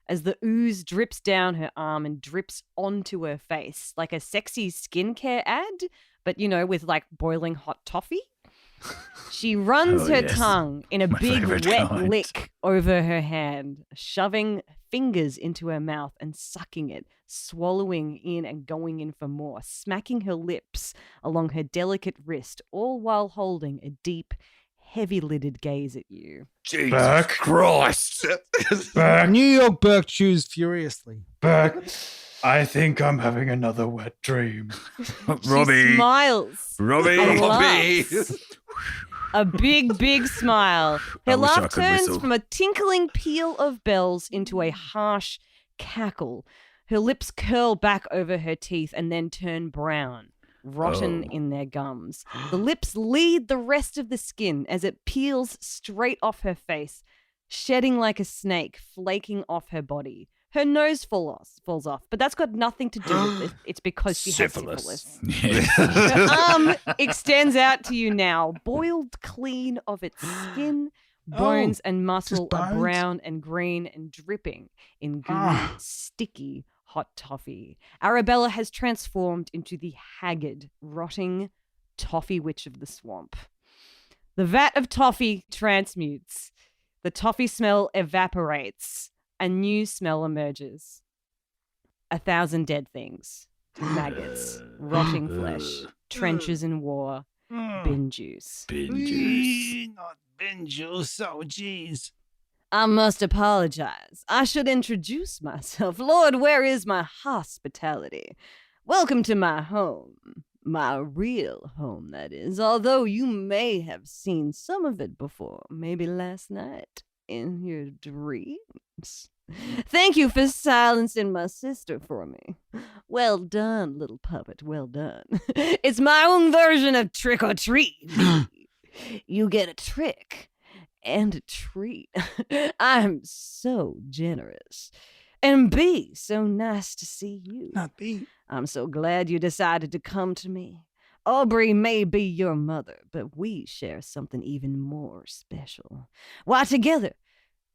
as the ooze drips down her arm and drips onto her face like a sexy skincare ad, but, with like boiling hot toffee. She runs Oh, her yes. tongue in a My big favourite wet kind. lick over her hand, shoving fingers into her mouth and sucking it, swallowing in and going in for more, smacking her lips along her delicate wrist, all while holding a deep, heavy-lidded gaze at you. Jesus Burke. Christ. Burke, New York Burke chews furiously. Burke, I think I'm having another wet dream. She Robbie. smiles. Robbie. And Robbie. laughs. A big, big smile. I Her wish I laugh could turns whistle. from a tinkling peal of bells into a harsh cackle. Her lips curl back over her teeth and then turn brown, rotten Oh. in their gums. The lips lead the rest of the skin as it peels straight off her face, shedding like a snake, flaking off her body. Her nose falls off, but that's got nothing to do with it. It's because she has syphilis. Her arm extends out to you now, boiled clean of its skin. Bones and muscle are bones? brown and green and dripping in gooey, Ah. sticky hot toffee. Arabella has transformed into the haggard, rotting toffee witch of the swamp. The vat of toffee transmutes. The toffee smell evaporates. A new smell emerges. 1,000 dead things. Maggots, rotting flesh, trenches in war, bin juice. Bin juice. Not bin juice. Oh, jeez. I must apologize. I should introduce myself. Lord, where is my hospitality? Welcome to my home. My real home, that is, although you may have seen some of it before, maybe last night in your dreams. Thank you for silencing my sister for me. Well done, little puppet, well done. It's my own version of trick or treat. You get a trick and a treat. I'm so generous. And B, so nice to see you. Not be. I'm so glad you decided to come to me. Aubrey may be your mother, but we share something even more special. Why, together,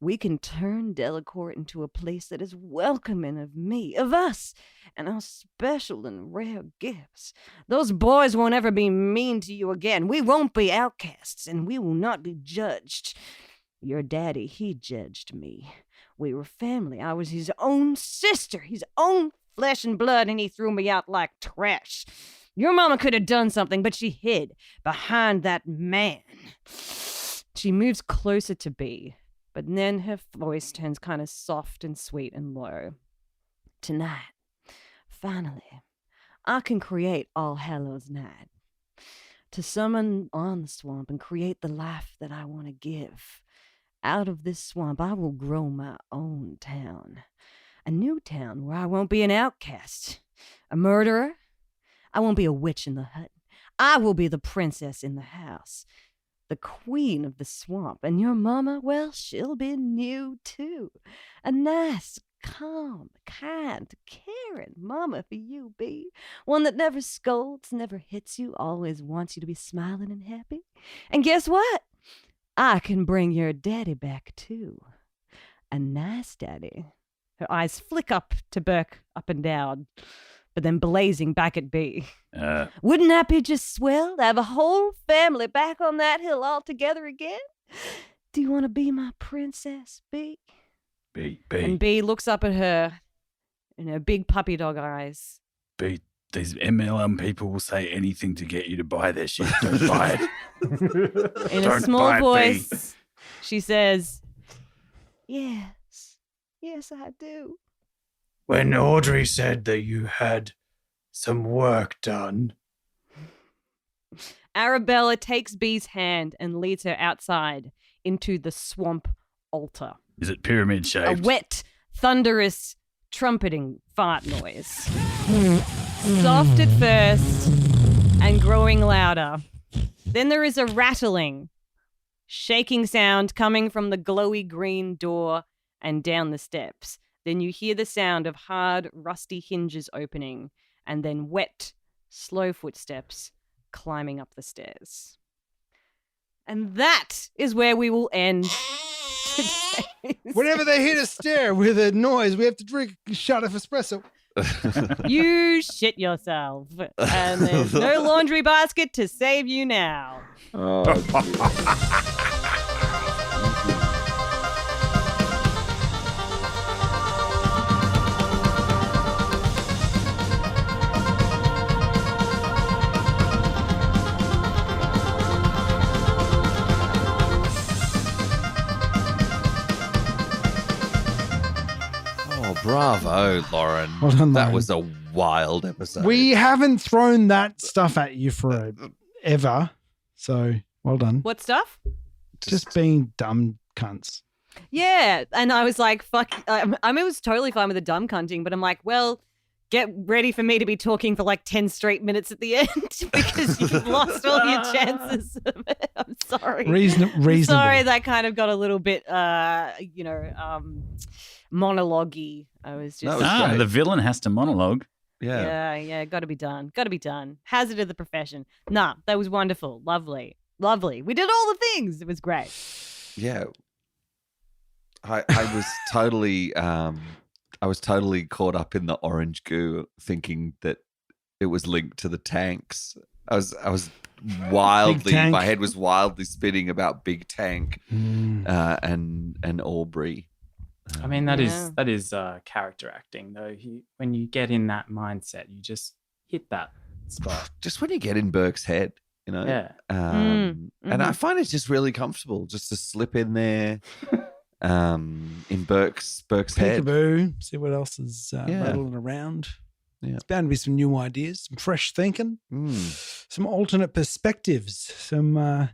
we can turn Delacourt into a place that is welcoming of me, of us, and our special and rare gifts. Those boys won't ever be mean to you again. We won't be outcasts, and we will not be judged. Your daddy, he judged me. We were family. I was his own sister, his own flesh and blood, and he threw me out like trash. Your mama could have done something, but she hid behind that man. She moves closer to B, but then her voice turns kind of soft and sweet and low. Tonight, finally, I can create All Hallows Night. To summon on the swamp and create the life that I want to give. Out of this swamp, I will grow my own town. A new town where I won't be an outcast, a murderer. I won't be a witch in the hut. I will be the princess in the house, the queen of the swamp. And your mama, well, she'll be new too. A nice, calm, kind, caring mama for you, B. One that never scolds, never hits you, always wants you to be smiling and happy. And guess what? I can bring your daddy back too. A nice daddy. Her eyes flick up to Burke, up and down, but then blazing back at B. Wouldn't that be just swell to have a whole family back on that hill all together again? Do you want to be my princess, B? And B looks up at her in her big puppy dog eyes. B, these MLM people will say anything to get you to buy their shit. Don't buy it. In a Don't small buy it, voice, she says, Yes, I do. When Audrey said that you had some work done, Arabella takes B's hand and leads her outside into the swamp altar. Is it pyramid A shaped? wet, thunderous, trumpeting fart noise. Soft at first and growing louder. Then there is a rattling, shaking sound coming from the glowy green door and down the steps. Then you hear the sound of hard, rusty hinges opening, and then wet, slow footsteps climbing up the stairs. And that is where we will end today. Whenever they hit a stair with a noise, we have to drink a shot of espresso. You shit yourself. And there's no laundry basket to save you now. Bravo, Lauren. Well done, That Lauren. was a wild episode. We haven't thrown that stuff at you ever. So well done. What stuff? Just being dumb cunts. Yeah. And I was like, fuck. I mean, it was totally fine with the dumb cunting, but I'm like, well, get ready for me to be talking for like 10 straight minutes at the end because you've lost all your chances of it. I'm sorry. Reasonable. Sorry, that kind of got a little bit, monologue-y. I was just... That was great. The villain has to monologue. Yeah, got to be done. Hazard of the profession. Nah, that was wonderful. Lovely. We did all the things. It was great. Yeah. I was totally caught up in the orange goo, thinking that it was linked to the tanks. I was wildly, my head was wildly spinning about Big Tank and Aubrey. I mean, that is character acting, though. When you get in that mindset, you just hit that spot. Just when you get in Burke's head, you know? Yeah. And I find it's just really comfortable just to slip in there in Burke's head. Peekaboo, see what else is rattling around. Yeah. It's bound to be some new ideas, some fresh thinking, some alternate perspectives, some,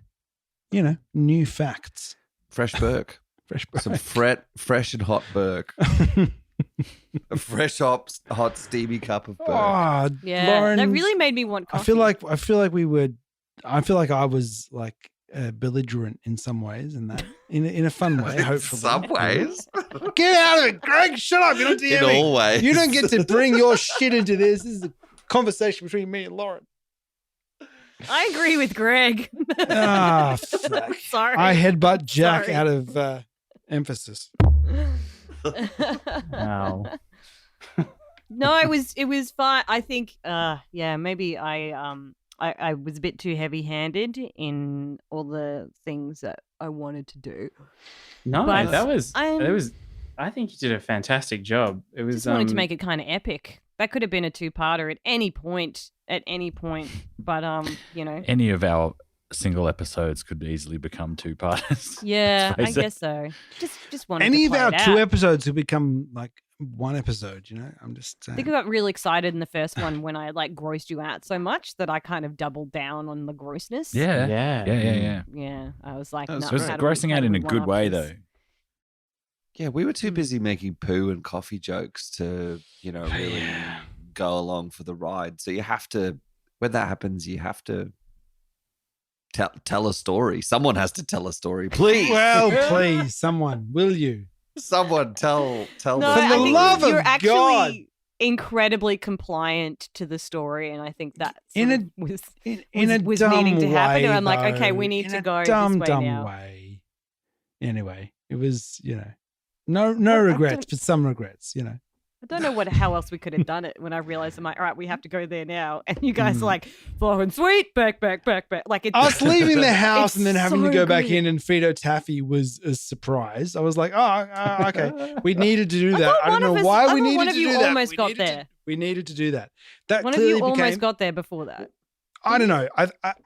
new facts. Fresh Burke. Fresh Burke. Some fresh and hot Burke. A fresh hot steamy cup of Burke. Oh, Yeah, Lauren, that really made me want coffee. I feel like I was like belligerent in some ways, and that in a fun way. Hopefully, Some ways. Get out of it, Greg. Shut up. You're not In all ways. You don't get to bring your shit into this. This is a conversation between me and Lauren. I agree with Greg. Ah, fuck. Sorry. I headbutt Jack Sorry. out of emphasis. Wow. No, it was fine. I think, maybe I was a bit too heavy-handed in all the things that I wanted to do. No, But that was. I think you did a fantastic job. It was. Just wanted to make it kind of epic. That could have been a two-parter at any point. But Any of our single episodes could easily become two-parters. yeah, I Let's face it. guess so. Just wanted Any to of play our it two out. episodes will become like one episode. I'm just saying. I think I got really excited in the first one when I like grossed you out so much that I kind of doubled down on the grossness. Yeah. Yeah. Yeah, I was like, That was no, It was Right. grossing out in a good way, though. Yeah, we were too busy making poo and coffee jokes to, really go along for the ride. So you have to, when that happens, you have to tell a story. Someone has to tell a story, please. Well, please, someone, will you? Someone tell. No, For I the think love of you're actually God. incredibly compliant to the story, and I think that In sort a- of was In a was dumb needing to happen. way, And I'm like, okay, though. we need In to a go dumb, this way dumb now. way. Anyway, it was, no regrets, but some regrets, I don't know how else we could have done it when I realized I'm like, all right, we have to go there now. And you guys are like, fucking sweet, back. Like it's Us leaving the house It's and then having to so go back good. in and feed her taffy was a surprise. I was like, okay. We needed to do that. thought I one don't of know us- why I we thought needed one to of do you that. almost We got needed to- there. we needed to do that. That one of clearly you almost became, got there before that. I don't know.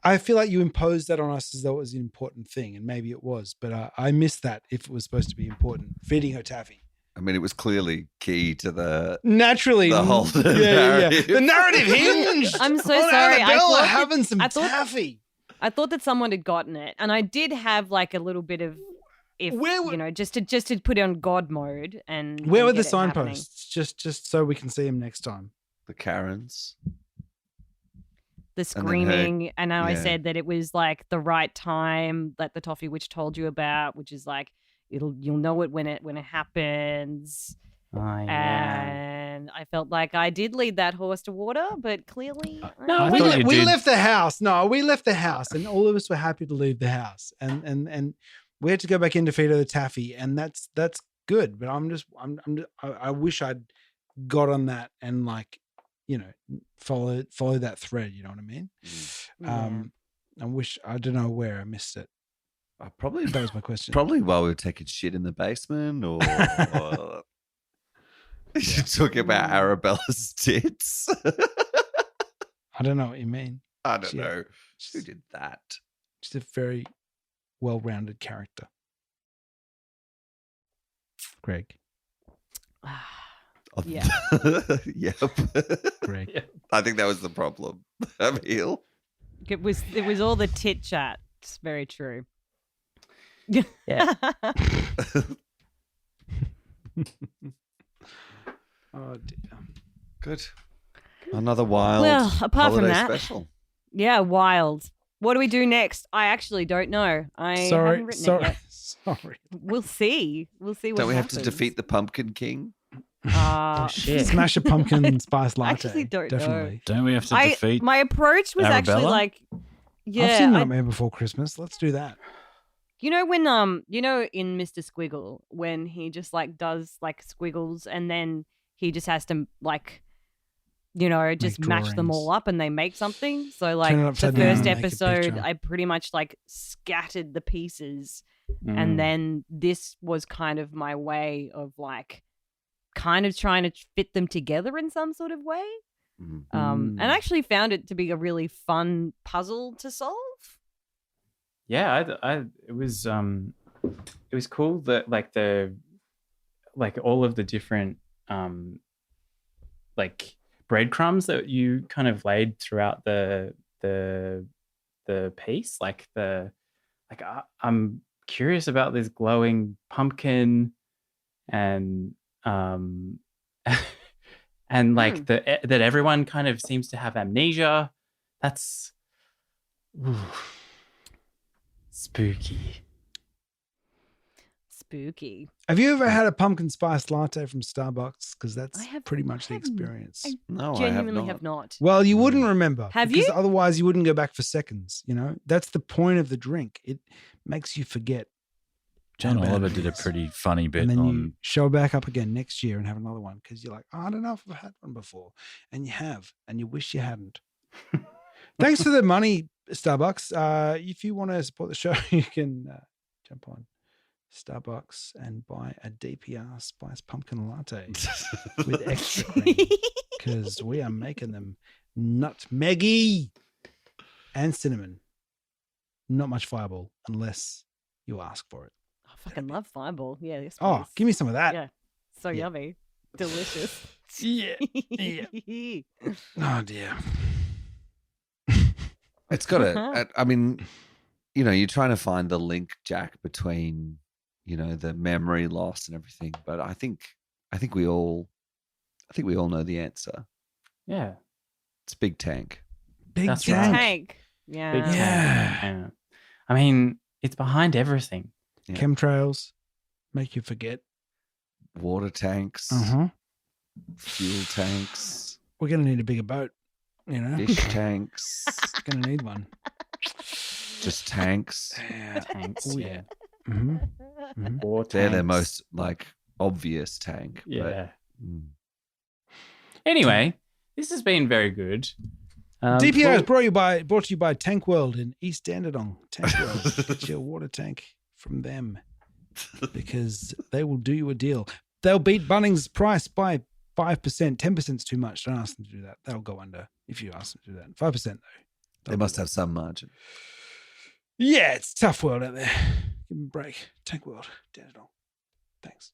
I feel like you imposed that on us as though it was an important thing, and maybe it was, but I missed that if it was supposed to be important. Feeding her taffy. I mean, it was clearly key to the. Naturally, The whole narrative. The narrative hinged. I'm so on sorry. I Annabella thought that- having some I thought- taffy. I thought that someone had gotten it, and I did have like a little bit of, just to put it on God mode. And Where and were the get it happening. signposts? Just so we can see them next time. The Karens. The And then her- screaming, and now I yeah. said that it was like the right time that the Toffee Witch told you about, which is like you'll know it when it happens. Oh, yeah. and I felt like I did lead that horse to water, but clearly, No, I we, thought you we did. left the house. No, we left the house, and all of us were happy to leave the house, and we had to go back in to feed her the taffy, and that's good. But I wish I'd got on that and like, you know, follow that thread. You know what I mean? I don't know where I missed it. Probably That was my question. Probably while we were taking shit in the basement, or you're talking about Arabella's tits. I don't know what you mean. I don't know who did that. She's a very well-rounded character. Greg. Yeah. Yep. Greg. I think that was the problem. Emil. It was all the tit chat. It's very true. Yeah. Oh dear. Good. Another wild Well, apart from holiday that, special. Yeah, wild. What do we do next? I actually don't know. I haven't Sorry. written Sorry. it yet. Sorry. We'll see. We'll see what Don't we have happens. to defeat the Pumpkin King? Uh, Shit. Smash a pumpkin spice latte. actually don't know. Definitely. Don't we have to defeat? My approach was actually Arabella? like, yeah, I've seen Nightmare Before Christmas. Let's do that. you know when you know in Mr. Squiggle when he just like does like squiggles and then he just has to like, you know, just match them drawings. all up and they make something. So like Turn it the upside down first and make a episode, picture. I pretty much like scattered the pieces. Mm. And then this was kind of my way of like kind of trying to fit them together in some sort of way. Mm. And I actually found it to be a really fun puzzle to solve. Yeah, it was cool that like all of the different like breadcrumbs that you kind of laid throughout the piece, I'm curious about this glowing pumpkin and and like that everyone kind of seems to have amnesia. That's spooky. Spooky. Have you ever had a pumpkin spice latte from Starbucks? Because that's I have- pretty much the I haven't- experience. No, Genuinely I have not. Well, you wouldn't remember. Have because you? Otherwise, you wouldn't go back for seconds. You know, that's the point of the drink. It makes you forget. John how bad Oliver it did a is. pretty funny bit And then you on. show back up again next year and have another one because you're like, oh, I don't know if I've had one before. And you have, and you wish you hadn't. Thanks for the money, Starbucks. If you want to support the show, you can jump on Starbucks and buy a DPR spice pumpkin latte with extra cream because we are making them nutmeggy and cinnamon. Not much Fireball unless you ask for it. I fucking love Fireball. Yeah, yes, Oh, please. give me some of that. Yeah. So Yeah. yummy. Delicious. Yeah. Yeah. Oh dear. It's got a. I mean, you know, you're trying to find the link, Jack, between the memory loss and everything. But I think we all know the answer. Yeah. It's Big Tank. Big That's Big right. tank. tank. Yeah. Big tank. Yeah. Yeah. I mean, it's behind everything. Yeah. Chemtrails make you forget. Water tanks, Uh-huh. fuel tanks, We're gonna need a bigger boat. You know, fish tanks, gonna need one. just tanks. Yeah. Tanks. Oh, yeah. Mm-hmm. War They're their tanks. most like obvious tank. but- Yeah. Mm. Anyway, this has been very good. DPR is full- brought to you by Tank World in East Dandenong. Tank World, get your water tank from them because they will do you a deal. They'll beat Bunnings' price by 5%. 10% is too much. Don't ask them to do that. They'll go under if you ask them to do that. 5% though. They must have some margin. Yeah, it's a tough world out there. Give them a break. Tank World, Dandenong. Thanks.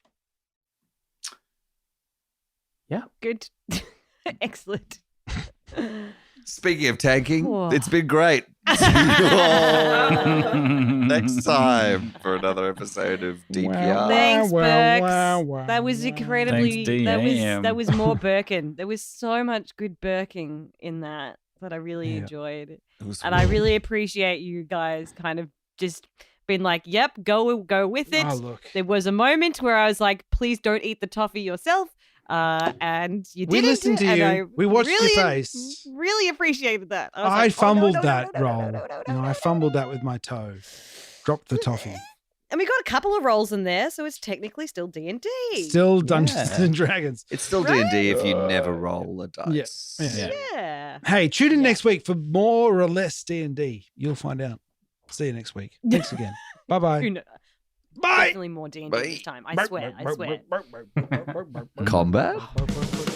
Good. Excellent. Speaking of tanking, Whoa. it's been great. See you all next time for another episode of DPR. Thanks, Berks. wow, That was wow. incredibly. Thanks, DM. That was more Birkin. There was so much good Birking in that I really Yeah. enjoyed, It was and I weird. really appreciate you guys kind of just being like, "Yep, go with it." Oh, look. There was a moment where I was like, "Please don't eat the toffee yourself." And you We did listened to and you. I We watched your really, face. Really appreciated that. was I like, fumbled no, that no, no, roll. no, no, You know, no, I fumbled that with my toe. Dropped the toffee. And we got a couple of rolls in there, so it's technically still D&D. Still Dungeons Yeah. and Dragons. It's still D&D if you never roll a dice. Yeah. Yeah. Hey, tune in Yeah. next week for more or less D&D. You'll find out. See you next week. Thanks again. Bye-bye. Who kn- Bye. Definitely more D&D this time. I swear. Combat? Bye.